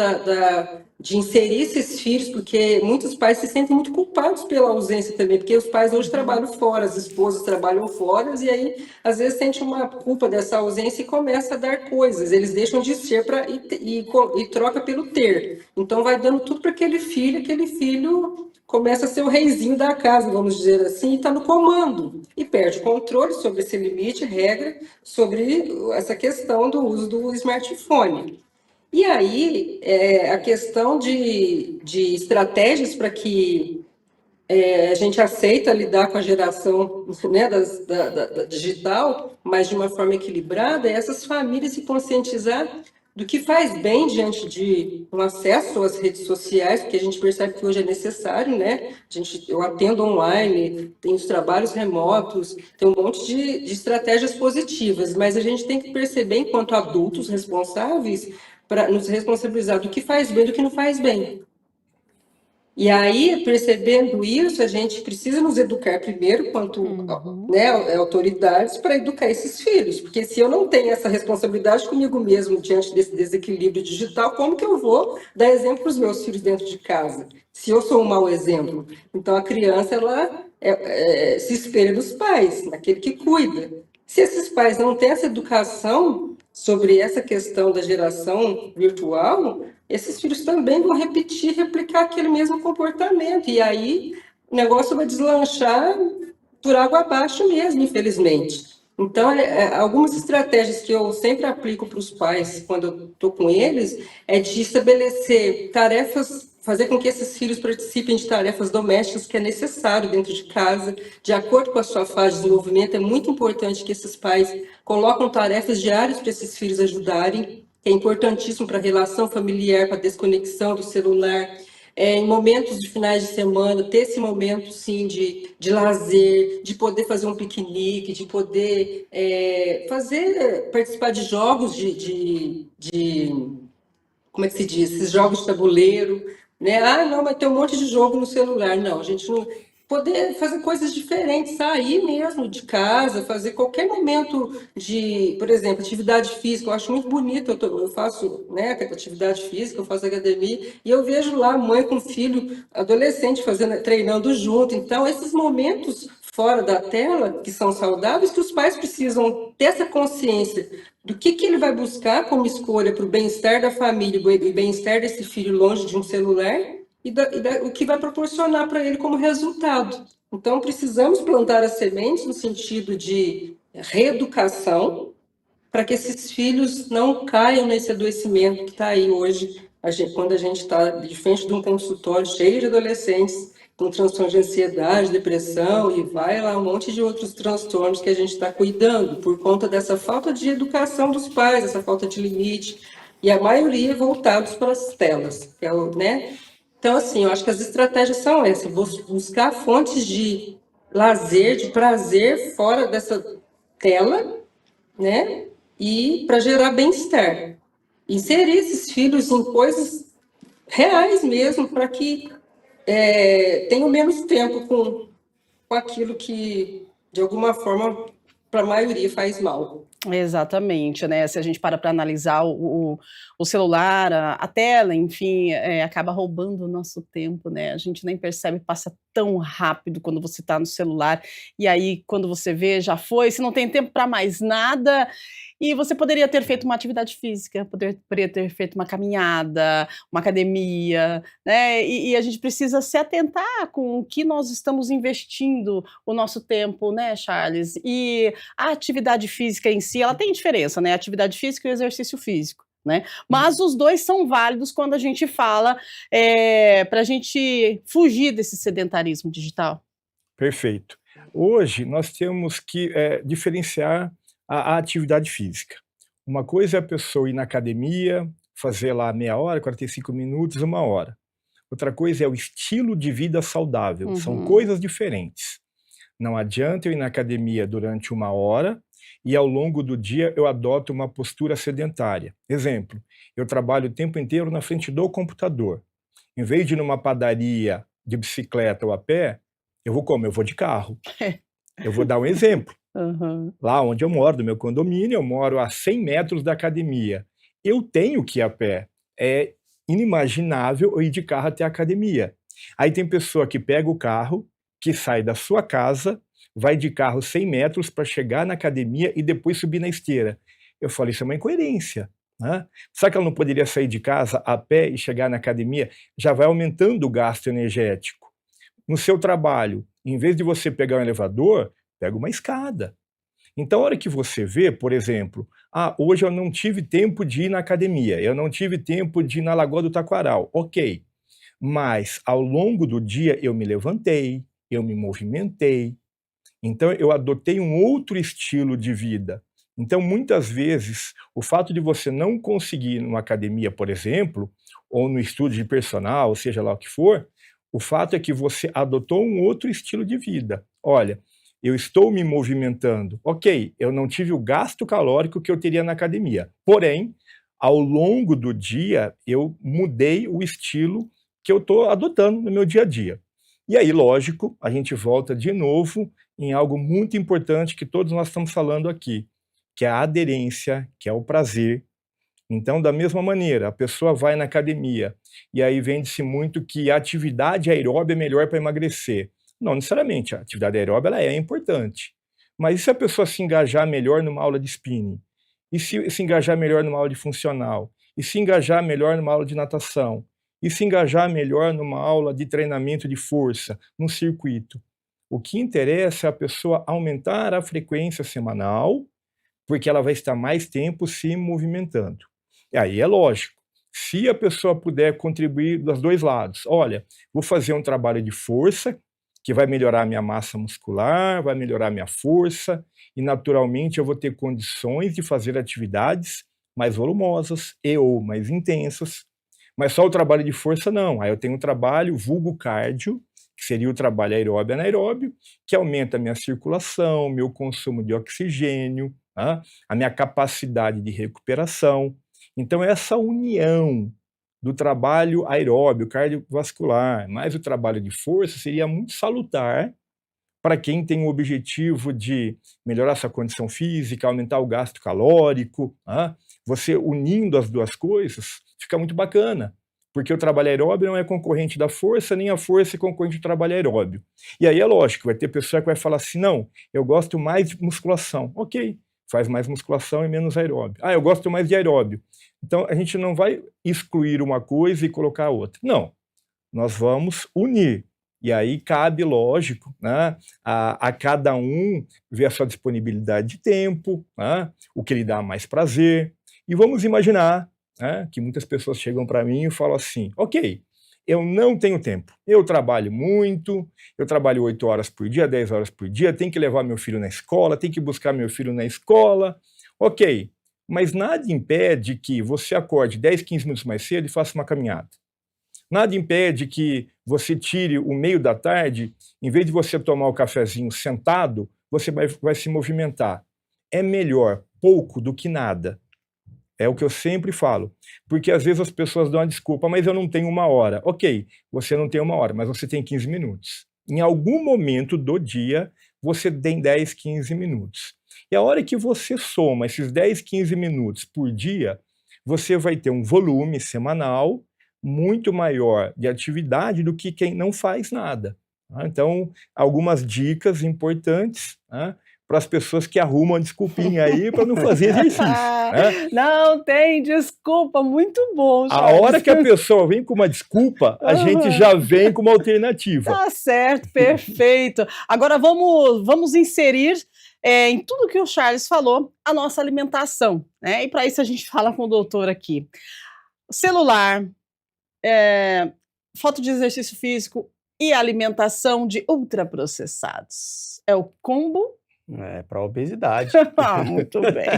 [SPEAKER 3] de inserir esses filhos, porque muitos pais se sentem muito culpados pela ausência também, porque os pais hoje trabalham fora, as esposas trabalham fora, e aí, às vezes, sente uma culpa dessa ausência e começa a dar coisas. Eles deixam de ser e troca pelo ter. Então, vai dando tudo para aquele filho começa a ser o reizinho da casa, vamos dizer assim, e está no comando, e perde controle sobre esse limite, regra, sobre essa questão do uso do smartphone. E aí, a questão de estratégias para que a gente aceita lidar com a geração, né, da digital, mas de uma forma equilibrada, é essas famílias se conscientizar do que faz bem diante de um acesso às redes sociais, porque a gente percebe que hoje é necessário, né? Eu atendo online, tenho os trabalhos remotos, tem um monte de estratégias positivas, mas a gente tem que perceber, enquanto adultos responsáveis, para nos responsabilizar do que faz bem e do que não faz bem. E aí, percebendo isso, a gente precisa nos educar primeiro, quanto né, autoridades, para educar esses filhos. Porque se eu não tenho essa responsabilidade comigo mesmo diante desse desequilíbrio digital, como que eu vou dar exemplo para os meus filhos dentro de casa? Se eu sou um mau exemplo. Então, a criança, ela se espelha nos pais, naquele que cuida. Se esses pais não têm essa educação sobre essa questão da geração virtual, esses filhos também vão replicar aquele mesmo comportamento. E aí o negócio vai deslanchar por água abaixo mesmo, infelizmente. Então, algumas estratégias que eu sempre aplico para os pais, quando eu estou com eles, é de estabelecer tarefas, fazer com que esses filhos participem de tarefas domésticas que é necessário dentro de casa, de acordo com a sua fase de desenvolvimento. É muito importante que esses pais coloquem tarefas diárias para esses filhos ajudarem, que é importantíssimo para a relação familiar, para a desconexão do celular. Em momentos de finais de semana, ter esse momento, sim, de lazer, de poder fazer um piquenique, de poder participar de jogos como é que se diz? Esses jogos de tabuleiro, né? Ah, não, mas tem um monte de jogo no celular. Não, a gente não... Poder fazer coisas diferentes, sair mesmo de casa, fazer qualquer momento de, por exemplo, atividade física. Eu acho muito bonito, eu faço, né, atividade física, eu faço academia, e eu vejo lá mãe com filho, adolescente, treinando junto. Então, esses momentos fora da tela, que são saudáveis, que os pais precisam ter essa consciência do que ele vai buscar como escolha para o bem-estar da família e bem-estar desse filho longe de um celular, o que vai proporcionar para ele como resultado. Então, precisamos plantar as sementes no sentido de reeducação, para que esses filhos não caiam nesse adoecimento que está aí hoje, quando a gente está de frente de um consultório cheio de adolescentes com transtorno de ansiedade, depressão, e vai lá um monte de outros transtornos que a gente está cuidando, por conta dessa falta de educação dos pais, essa falta de limite, e a maioria voltados para as telas, né? Então, assim, eu acho que as estratégias são essas, buscar fontes de lazer, de prazer fora dessa tela, né? E para gerar bem-estar. Inserir esses filhos em coisas reais mesmo, para que tenham menos tempo com aquilo que, de alguma forma, para a maioria faz mal.
[SPEAKER 1] Exatamente, né? Se a gente para analisar o celular, a tela, enfim, acaba roubando o nosso tempo, né? A gente nem percebe, passa tão rápido quando você está no celular, e aí quando você vê, já foi, você não tem tempo para mais nada, e você poderia ter feito uma atividade física, poderia ter feito uma caminhada, uma academia, né? E a gente precisa se atentar com o que nós estamos investindo o nosso tempo, né, Charles? E a atividade física em si, ela tem diferença, né? A atividade física e o exercício físico, né? Mas os dois são válidos quando a gente fala para a gente fugir desse sedentarismo digital.
[SPEAKER 2] Perfeito. Hoje nós temos que diferenciar a atividade física. Uma coisa é a pessoa ir na academia, fazer lá meia hora, 45 minutos, 1 hora. Outra coisa é o estilo de vida saudável. São coisas diferentes. Não adianta eu ir na academia durante 1 hora e ao longo do dia eu adoto uma postura sedentária. Exemplo, eu trabalho o tempo inteiro na frente do computador. Em vez de ir numa padaria de bicicleta ou a pé, eu vou como? Eu vou de carro. Eu vou dar um exemplo.
[SPEAKER 1] Uhum.
[SPEAKER 2] Lá onde eu moro, no meu condomínio, eu moro a 100 metros da academia. Eu tenho que ir a pé. É inimaginável eu ir de carro até a academia. Aí tem pessoa que pega o carro, que sai da sua casa, vai de carro 100 metros para chegar na academia e depois subir na esteira. Eu falo, isso é uma incoerência, né? Será que ela não poderia sair de casa a pé e chegar na academia? Já vai aumentando o gasto energético. No seu trabalho, em vez de você pegar um elevador, pega uma escada. Então, a hora que você vê, por exemplo, hoje eu não tive tempo de ir na academia, eu não tive tempo de ir na Lagoa do Taquaral, ok. Mas, ao longo do dia, eu me levantei, eu me movimentei. Então, eu adotei um outro estilo de vida. Então, muitas vezes, o fato de você não conseguir ir numa academia, por exemplo, ou no estúdio de personal, seja lá o que for, o fato é que você adotou um outro estilo de vida. Olha, eu estou me movimentando. Ok, eu não tive o gasto calórico que eu teria na academia. Porém, ao longo do dia, eu mudei o estilo que eu estou adotando no meu dia a dia. E aí, lógico, a gente volta de novo em algo muito importante que todos nós estamos falando aqui, que é a aderência, que é o prazer. Então, da mesma maneira, a pessoa vai na academia e aí vende-se muito que a atividade aeróbica é melhor para emagrecer. Não necessariamente, a atividade aeróbica ela é importante. Mas e se a pessoa se engajar melhor numa aula de spinning? E se engajar melhor numa aula de funcional? E se engajar melhor numa aula de natação? E se engajar melhor numa aula de treinamento de força, num circuito? O que interessa é a pessoa aumentar a frequência semanal, porque ela vai estar mais tempo se movimentando. E aí é lógico, se a pessoa puder contribuir dos dois lados, olha, vou fazer um trabalho de força, que vai melhorar a minha massa muscular, vai melhorar a minha força, e naturalmente eu vou ter condições de fazer atividades mais volumosas e ou mais intensas. Mas só o trabalho de força não, aí eu tenho um trabalho vulgo cardio, que seria o trabalho aeróbio e anaeróbio, que aumenta a minha circulação, meu consumo de oxigênio, a minha capacidade de recuperação. Então, essa união do trabalho aeróbio, cardiovascular, mais o trabalho de força, seria muito salutar para quem tem o objetivo de melhorar sua condição física, aumentar o gasto calórico. Você unindo as duas coisas, fica muito bacana, porque o trabalho aeróbio não é concorrente da força, nem a força é concorrente do trabalho aeróbio. E aí é lógico, vai ter pessoa que vai falar assim, não, eu gosto mais de musculação. Ok, faz mais musculação e menos aeróbio. Eu gosto mais de aeróbio. Então, a gente não vai excluir uma coisa e colocar a outra. Não, nós vamos unir. E aí cabe, lógico, né, a cada um ver a sua disponibilidade de tempo, né, o que lhe dá mais prazer. E vamos imaginar, né, que muitas pessoas chegam para mim e falam assim, ok, eu não tenho tempo, eu trabalho muito, eu trabalho 8 horas por dia, 10 horas por dia, tenho que levar meu filho na escola, tenho que buscar meu filho na escola, ok, mas nada impede que você acorde 10, 15 minutos mais cedo e faça uma caminhada. Nada impede que você tire o meio da tarde, em vez de você tomar o cafezinho sentado, você vai se movimentar. É melhor pouco do que nada. É o que eu sempre falo. Porque às vezes as pessoas dão a desculpa, mas eu não tenho 1 hora. Ok, você não tem 1 hora, mas você tem 15 minutos. Em algum momento do dia, você tem 10, 15 minutos. E a hora que você soma esses 10, 15 minutos por dia, você vai ter um volume semanal muito maior de atividade do que quem não faz nada. Então, algumas dicas importantes para as pessoas que arrumam a desculpinha aí para não fazer exercício.
[SPEAKER 1] Não tem desculpa, muito bom, Charles.
[SPEAKER 2] A hora que a pessoa vem com uma desculpa, a gente já vem com uma alternativa.
[SPEAKER 1] Tá certo, perfeito. Agora vamos inserir em tudo que o Charles falou a nossa alimentação, né? E para isso a gente fala com o doutor aqui. Celular, falta de exercício físico e alimentação de ultraprocessados. É o combo?
[SPEAKER 4] É para obesidade.
[SPEAKER 1] Muito bem.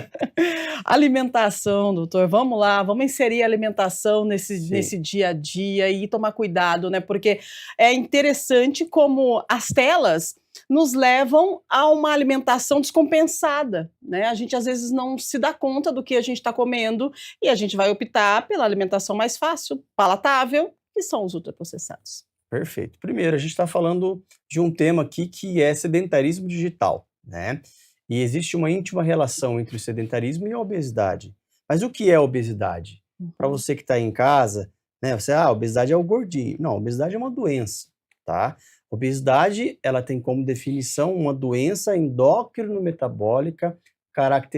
[SPEAKER 1] Alimentação, doutor, vamos lá, vamos inserir a alimentação nesse dia a dia e tomar cuidado, né? Porque é interessante como as telas, nos levam a uma alimentação descompensada, né? A gente às vezes não se dá conta do que a gente está comendo e a gente vai optar pela alimentação mais fácil, palatável, que são os ultraprocessados.
[SPEAKER 4] Perfeito. Primeiro, a gente está falando de um tema aqui que é sedentarismo digital, né? E existe uma íntima relação entre o sedentarismo e a obesidade. Mas o que é obesidade? Para você que está em casa, né? Obesidade é o gordinho. Não, obesidade é uma doença, tá? Obesidade, ela tem como definição uma doença endócrino-metabólica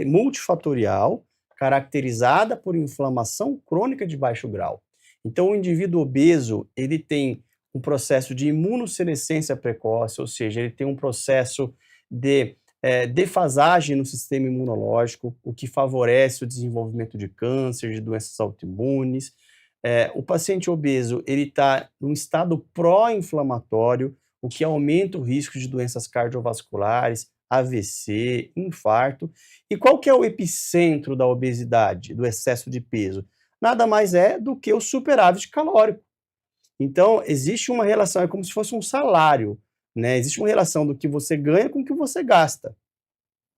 [SPEAKER 4] multifatorial, caracterizada por inflamação crônica de baixo grau. Então, o indivíduo obeso, ele tem um processo de imunossenescência precoce, ou seja, ele tem um processo de defasagem no sistema imunológico, o que favorece o desenvolvimento de câncer, de doenças autoimunes. O paciente obeso, ele está num estado pró-inflamatório, o que aumenta o risco de doenças cardiovasculares, AVC, infarto. E qual que é o epicentro da obesidade, do excesso de peso? Nada mais é do que o superávit calórico. Então, existe uma relação, é como se fosse um salário, né? Existe uma relação do que você ganha com o que você gasta.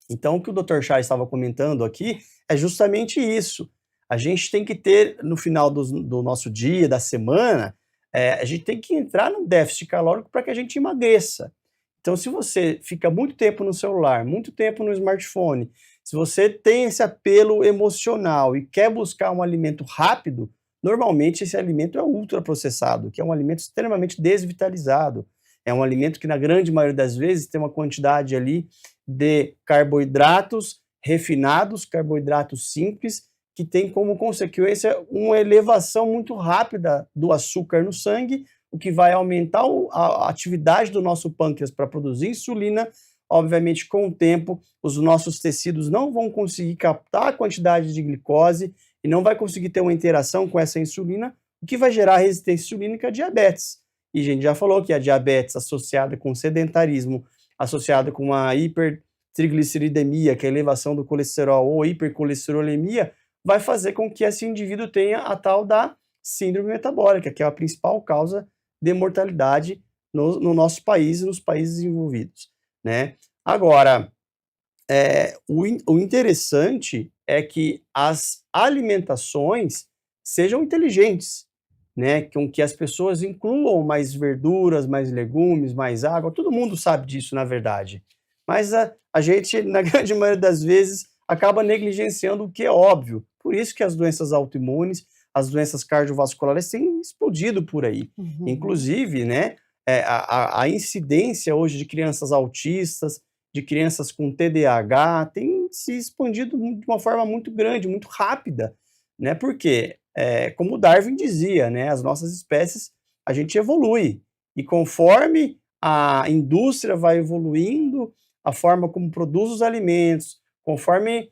[SPEAKER 4] Então, o que o Dr. Charles estava comentando aqui é justamente isso. A gente tem que ter, no final do nosso dia, da semana, a gente tem que entrar num déficit calórico para que a gente emagreça. Então, se você fica muito tempo no celular, muito tempo no smartphone, se você tem esse apelo emocional e quer buscar um alimento rápido, normalmente esse alimento é ultraprocessado, que é um alimento extremamente desvitalizado. É um alimento que, na grande maioria das vezes, tem uma quantidade ali de carboidratos refinados, carboidratos simples, que tem como consequência uma elevação muito rápida do açúcar no sangue, o que vai aumentar a atividade do nosso pâncreas para produzir insulina. Obviamente, com o tempo, os nossos tecidos não vão conseguir captar a quantidade de glicose e não vai conseguir ter uma interação com essa insulina, o que vai gerar resistência insulínica e diabetes. E a gente já falou que a diabetes associada com sedentarismo, associada com a hipertrigliceridemia, que é a elevação do colesterol, ou hipercolesterolemia, vai fazer com que esse indivíduo tenha a tal da síndrome metabólica, que é a principal causa de mortalidade no nosso país e nos países desenvolvidos, né? Agora, o interessante é que as alimentações sejam inteligentes, né? Com que as pessoas incluam mais verduras, mais legumes, mais água. Todo mundo sabe disso, na verdade. Mas a gente, na grande maioria das vezes, acaba negligenciando o que é óbvio. Por isso que as doenças autoimunes, as doenças cardiovasculares têm explodido por aí. Inclusive, né, a incidência hoje de crianças autistas, de crianças com TDAH, tem se expandido de uma forma muito grande, muito rápida, né? Porque, como Darwin dizia, né, as nossas espécies, a gente evolui. E conforme a indústria vai evoluindo, a forma como produz os alimentos, conforme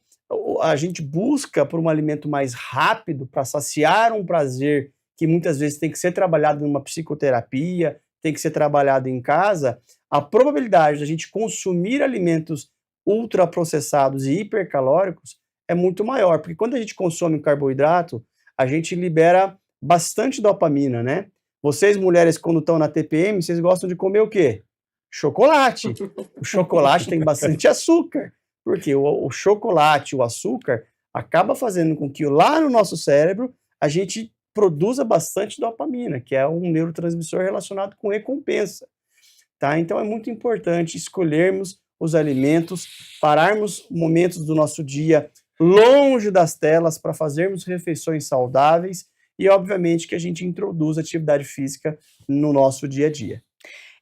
[SPEAKER 4] a gente busca por um alimento mais rápido para saciar um prazer que muitas vezes tem que ser trabalhado numa psicoterapia, tem que ser trabalhado em casa, a probabilidade de a gente consumir alimentos ultraprocessados e hipercalóricos é muito maior, porque quando a gente consome carboidrato, a gente libera bastante dopamina, né? Vocês, mulheres, quando estão na TPM, vocês gostam de comer o quê? Chocolate. O chocolate tem bastante açúcar, porque o chocolate, o açúcar, acaba fazendo com que lá no nosso cérebro a gente produza bastante dopamina, que é um neurotransmissor relacionado com recompensa. Tá? Então é muito importante escolhermos os alimentos, pararmos momentos do nosso dia longe das telas para fazermos refeições saudáveis e, obviamente, que a gente introduza atividade física no nosso dia a dia.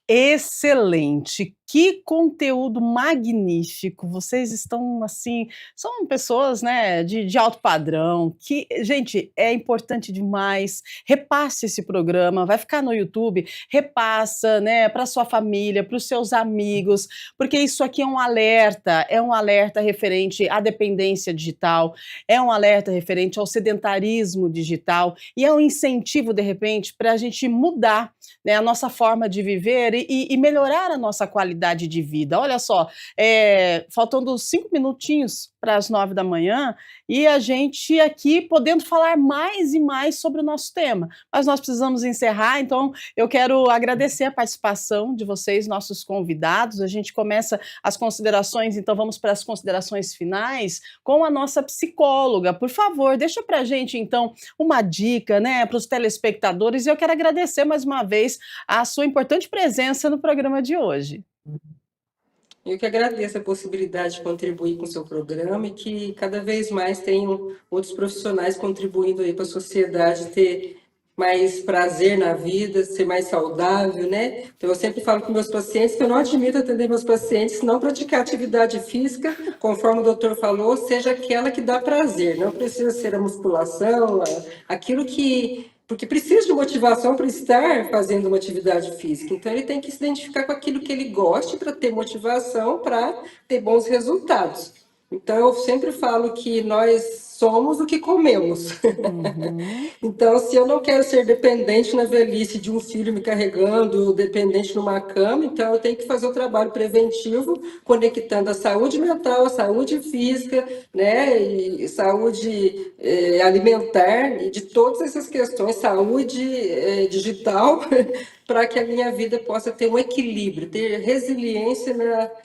[SPEAKER 1] Excelente, que conteúdo magnífico, vocês estão assim, são pessoas, né, de alto padrão, que, gente, é importante demais, repasse esse programa, vai ficar no YouTube, repassa, né, para sua família, para os seus amigos, porque isso aqui é um alerta referente à dependência digital, é um alerta referente ao sedentarismo digital, e é um incentivo, de repente, para a gente mudar, né, a nossa forma de viver e melhorar a nossa qualidade qualidade de vida. Olha só, faltando 5 minutinhos para as 9 da manhã e a gente aqui podendo falar mais e mais sobre o nosso tema. Mas nós precisamos encerrar, então eu quero agradecer a participação de vocês, nossos convidados. A gente começa as considerações, então vamos para as considerações finais com a nossa psicóloga. Por favor, deixa para a gente então uma dica, né, para os telespectadores. E eu quero agradecer mais uma vez a sua importante presença no programa de hoje.
[SPEAKER 3] Eu que agradeço a possibilidade de contribuir com o seu programa e que cada vez mais tenham outros profissionais contribuindo aí para a sociedade ter mais prazer na vida, ser mais saudável, né? Então, eu sempre falo com meus pacientes que eu não admito atender meus pacientes se não praticar atividade física, conforme o doutor falou, seja aquela que dá prazer. Não precisa ser a musculação, aquilo que... Porque precisa de motivação para estar fazendo uma atividade física. Então, ele tem que se identificar com aquilo que ele goste para ter motivação, para ter bons resultados. Então, eu sempre falo que nós somos o que comemos. Então, se eu não quero ser dependente na velhice de um filho me carregando, ou dependente numa cama, então eu tenho que fazer o trabalho preventivo, conectando a saúde mental, a saúde física, né, e saúde alimentar, e de todas essas questões, saúde digital, para que a minha vida possa ter um equilíbrio, ter resiliência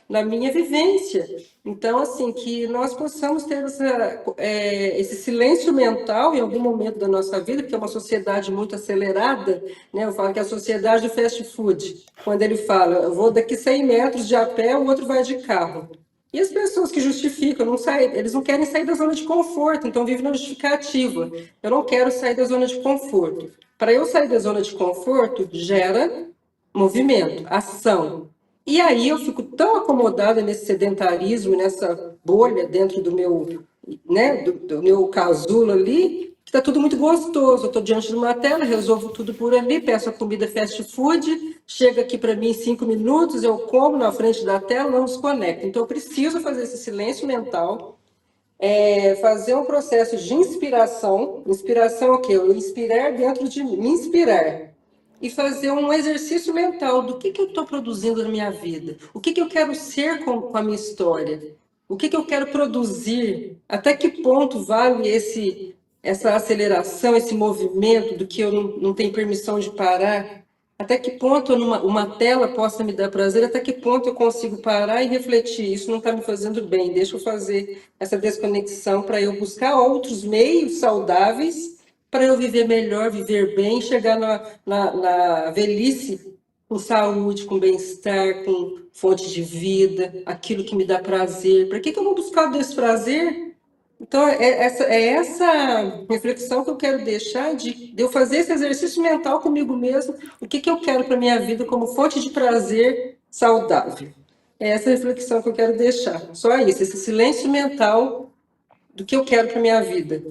[SPEAKER 3] na minha vivência. Então, assim, que nós possamos ter esse silêncio mental em algum momento da nossa vida, porque é uma sociedade muito acelerada, né? Eu falo que é a sociedade do fast food. Quando ele fala, eu vou daqui 100 metros de a pé, o outro vai de carro. E as pessoas que justificam, eles não querem sair da zona de conforto, então vivem na justificativa. Eu não quero sair da zona de conforto. Para eu sair da zona de conforto, gera movimento, ação. E aí eu fico tão acomodada nesse sedentarismo, nessa bolha dentro do meu, né, do meu casulo ali, que está tudo muito gostoso. Eu estou diante de uma tela, resolvo tudo por ali, peço a comida fast food, chega aqui para mim em 5 minutos, eu como na frente da tela, não desconecto. Então eu preciso fazer esse silêncio mental, fazer um processo de inspiração. Inspiração é o quê? Eu inspirar dentro de mim, me inspirar. E fazer um exercício mental do que eu estou produzindo na minha vida. O que eu quero ser com a minha história. O que eu quero produzir. Até que ponto vale essa aceleração, esse movimento do que eu não tenho permissão de parar. Até que ponto uma tela possa me dar prazer, até que ponto eu consigo parar e refletir, isso não está me fazendo bem, deixa eu fazer essa desconexão para eu buscar outros meios saudáveis para eu viver melhor, viver bem, chegar na velhice com saúde, com bem-estar, com fonte de vida, aquilo que me dá prazer. Para que eu vou buscar desse prazer? Então, é essa reflexão que eu quero deixar de eu fazer esse exercício mental comigo mesmo, o que eu quero para a minha vida como fonte de prazer saudável. É essa reflexão que eu quero deixar. Só isso, esse silêncio mental do que eu quero para a minha vida.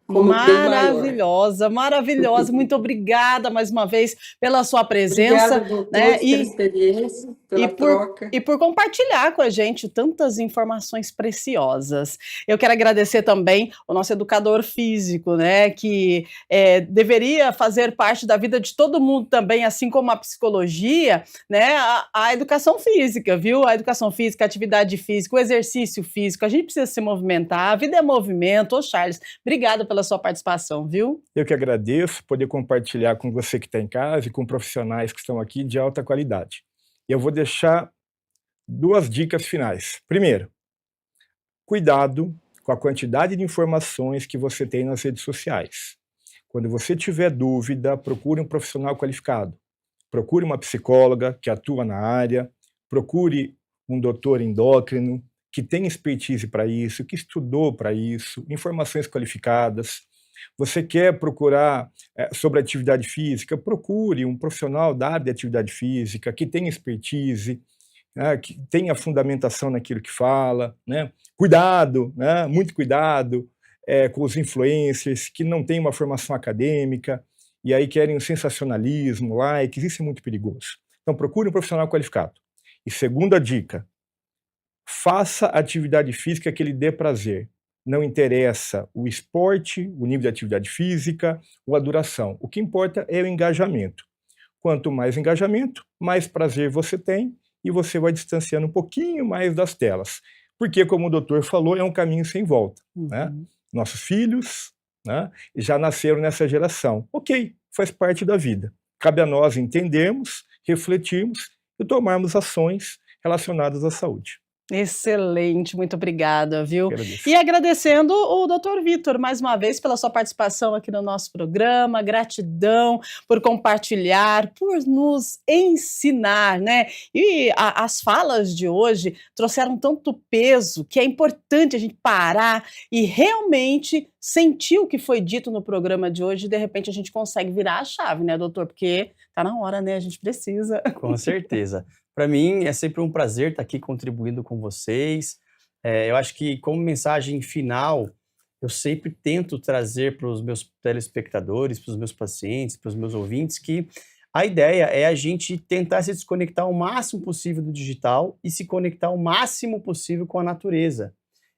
[SPEAKER 1] Maravilhosa, maravilhosa. Muito obrigada mais uma vez pela sua presença.
[SPEAKER 3] Obrigada, doutor, pela experiência, pela troca.
[SPEAKER 1] E por compartilhar com a gente tantas informações preciosas. Eu quero agradecer também o nosso educador físico, né, que deveria fazer parte da vida de todo mundo também, assim como a psicologia, né, a educação física, viu? A educação física, a atividade física, o exercício físico. A gente precisa se movimentar, a vida é movimento. Ô, Charles, obrigada pela sua participação, viu?
[SPEAKER 2] Eu que agradeço poder compartilhar com você que está em casa e com profissionais que estão aqui de alta qualidade. E eu vou deixar 2 dicas finais. Primeiro, cuidado com a quantidade de informações que você tem nas redes sociais. Quando você tiver dúvida, procure um profissional qualificado. Procure uma psicóloga que atua na área, procure um doutor endócrino, que tem expertise para isso, que estudou para isso, informações qualificadas. Você quer procurar sobre atividade física, procure um profissional da área de atividade física, que tenha expertise, né, que tenha fundamentação naquilo que fala, né? Cuidado, né, muito cuidado com os influencers que não têm uma formação acadêmica e aí querem um sensacionalismo, likes, isso é muito perigoso. Então procure um profissional qualificado. E segunda dica, faça atividade física que lhe dê prazer. Não interessa o esporte, o nível de atividade física ou a duração. O que importa é o engajamento. Quanto mais engajamento, mais prazer você tem e você vai distanciando um pouquinho mais das telas. Porque, como o doutor falou, é um caminho sem volta. Né? Nossos filhos, né, já nasceram nessa geração. Ok, faz parte da vida. Cabe a nós entendermos, refletirmos e tomarmos ações relacionadas à saúde.
[SPEAKER 1] Excelente, muito obrigada, viu?
[SPEAKER 2] Agradeço.
[SPEAKER 1] E agradecendo o Dr. Vitor, mais uma vez, pela sua participação aqui no nosso programa, gratidão por compartilhar, por nos ensinar, né? E as falas de hoje trouxeram tanto peso que é importante a gente parar e realmente sentir o que foi dito no programa de hoje e, de repente, a gente consegue virar a chave, né, doutor? Porque tá na hora, né? A gente precisa.
[SPEAKER 4] Com certeza. Para mim é sempre um prazer estar aqui contribuindo com vocês. Eu acho que, como mensagem final, eu sempre tento trazer para os meus telespectadores, para os meus pacientes, para os meus ouvintes, que a ideia é a gente tentar se desconectar o máximo possível do digital e se conectar o máximo possível com a natureza.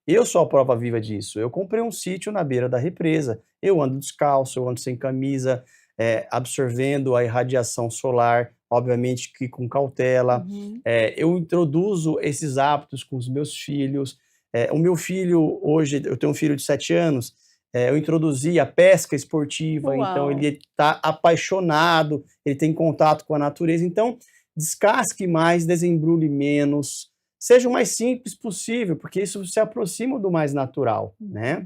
[SPEAKER 4] Eu sou a prova viva disso. Eu comprei um sítio na beira da represa. Eu ando descalço, eu ando sem camisa, absorvendo a irradiação solar, obviamente que com cautela. Eu introduzo esses hábitos com os meus filhos. O meu filho, hoje, eu tenho um filho de 7 anos, eu introduzi a pesca esportiva.
[SPEAKER 1] Uau.
[SPEAKER 4] Então ele está apaixonado, ele tem contato com a natureza. Então, descasque mais, desembrulhe menos, seja o mais simples possível, porque isso se aproxima do mais natural, né?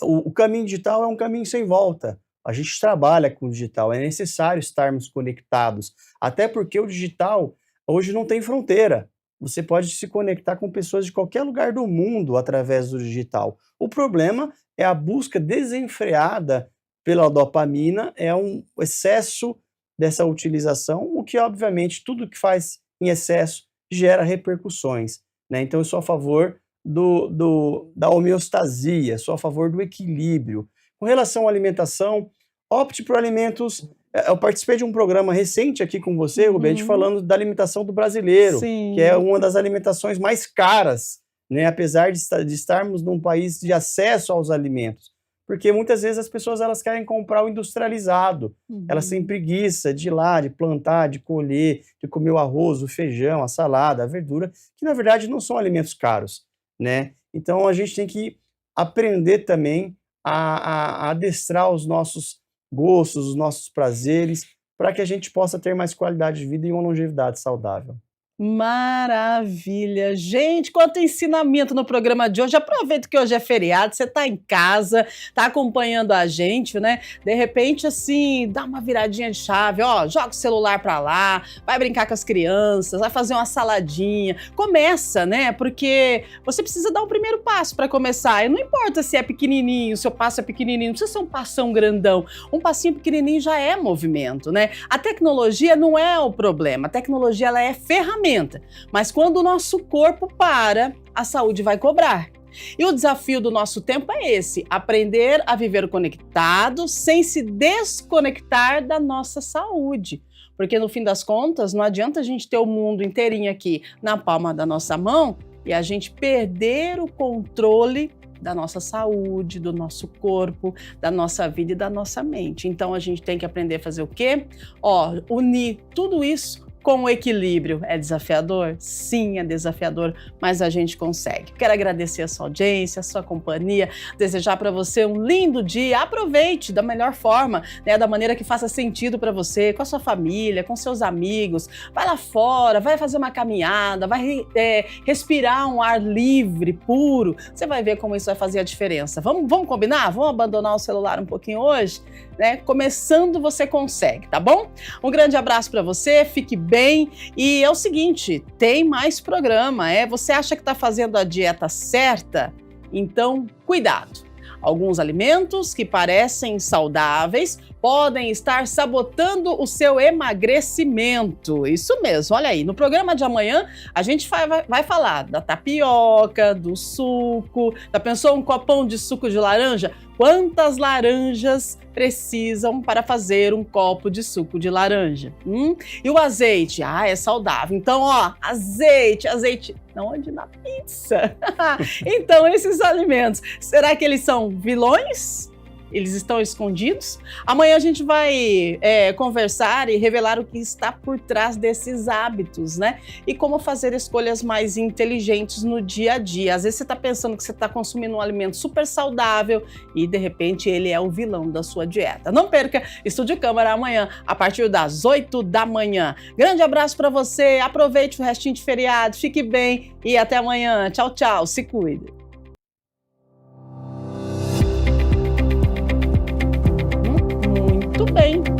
[SPEAKER 4] O caminho digital é um caminho sem volta. A gente trabalha com o digital, é necessário estarmos conectados, até porque o digital hoje não tem fronteira. Você pode se conectar com pessoas de qualquer lugar do mundo através do digital. O problema é a busca desenfreada pela dopamina, é um excesso dessa utilização, o que obviamente tudo que faz em excesso gera repercussões, né? Então eu sou a favor da homeostasia, sou a favor do equilíbrio. Com relação à alimentação, opte por alimentos. Eu participei de um programa recente aqui com você, Rubens, falando da alimentação do brasileiro,
[SPEAKER 1] Sim.
[SPEAKER 4] que é uma das alimentações mais caras, né? Apesar de estarmos num país de acesso aos alimentos. Porque muitas vezes as pessoas elas querem comprar o industrializado, elas têm preguiça de ir lá, de plantar, de colher, de comer o arroz, o feijão, a salada, a verdura, que na verdade não são alimentos caros, né? Então a gente tem que aprender também a adestrar os nossos gostos, os nossos prazeres, para que a gente possa ter mais qualidade de vida e uma longevidade saudável.
[SPEAKER 1] Maravilha! Gente, quanto ensinamento no programa de hoje. Aproveita que hoje é feriado, você está em casa, está acompanhando a gente, né? De repente, assim, dá uma viradinha de chave, ó, joga o celular para lá, vai brincar com as crianças, vai fazer uma saladinha. Começa, né? Porque você precisa dar o primeiro passo para começar. E não importa se é pequenininho, o seu passo é pequenininho, não precisa ser um passão grandão. Um passinho pequenininho já é movimento, né? A tecnologia não é o problema, a tecnologia ela é ferramenta. Mas quando o nosso corpo para, a saúde vai cobrar. E o desafio do nosso tempo é esse: aprender a viver conectado sem se desconectar da nossa saúde. Porque no fim das contas, não adianta a gente ter o mundo inteirinho aqui na palma da nossa mão e a gente perder o controle da nossa saúde, do nosso corpo, da nossa vida e da nossa mente. Então a gente tem que aprender a fazer o quê? Unir tudo isso com o equilíbrio. É desafiador? Sim, é desafiador, mas a gente consegue. Quero agradecer a sua audiência, a sua companhia, desejar para você um lindo dia. Aproveite da melhor forma, né, da maneira que faça sentido para você, com a sua família, com seus amigos. Vai lá fora, vai fazer uma caminhada, vai respirar um ar livre, puro. Você vai ver como isso vai fazer a diferença. Vamos combinar? Vamos abandonar o celular um pouquinho hoje? Né? Começando você consegue, tá bom? Um grande abraço para você, fique bem. E é o seguinte, tem mais programa, Você acha que está fazendo a dieta certa? Então, cuidado. Alguns alimentos que parecem saudáveis podem estar sabotando o seu emagrecimento. Isso mesmo, olha aí. No programa de amanhã, a gente vai falar da tapioca, do suco. Já pensou um copão de suco de laranja? Quantas laranjas precisam para fazer um copo de suco de laranja? E o azeite? É saudável. Então, azeite. Onde? Na pizza. Então, esses alimentos, será que eles são vilões? Eles estão escondidos? Amanhã a gente vai conversar e revelar o que está por trás desses hábitos, né? E como fazer escolhas mais inteligentes no dia a dia. Às vezes você está pensando que você está consumindo um alimento super saudável e, de repente, ele é o vilão da sua dieta. Não perca Estúdio Câmara amanhã, a partir das 8 da manhã. Grande abraço para você, aproveite o restinho de feriado, fique bem e até amanhã. Tchau, tchau, se cuide. Muito bem.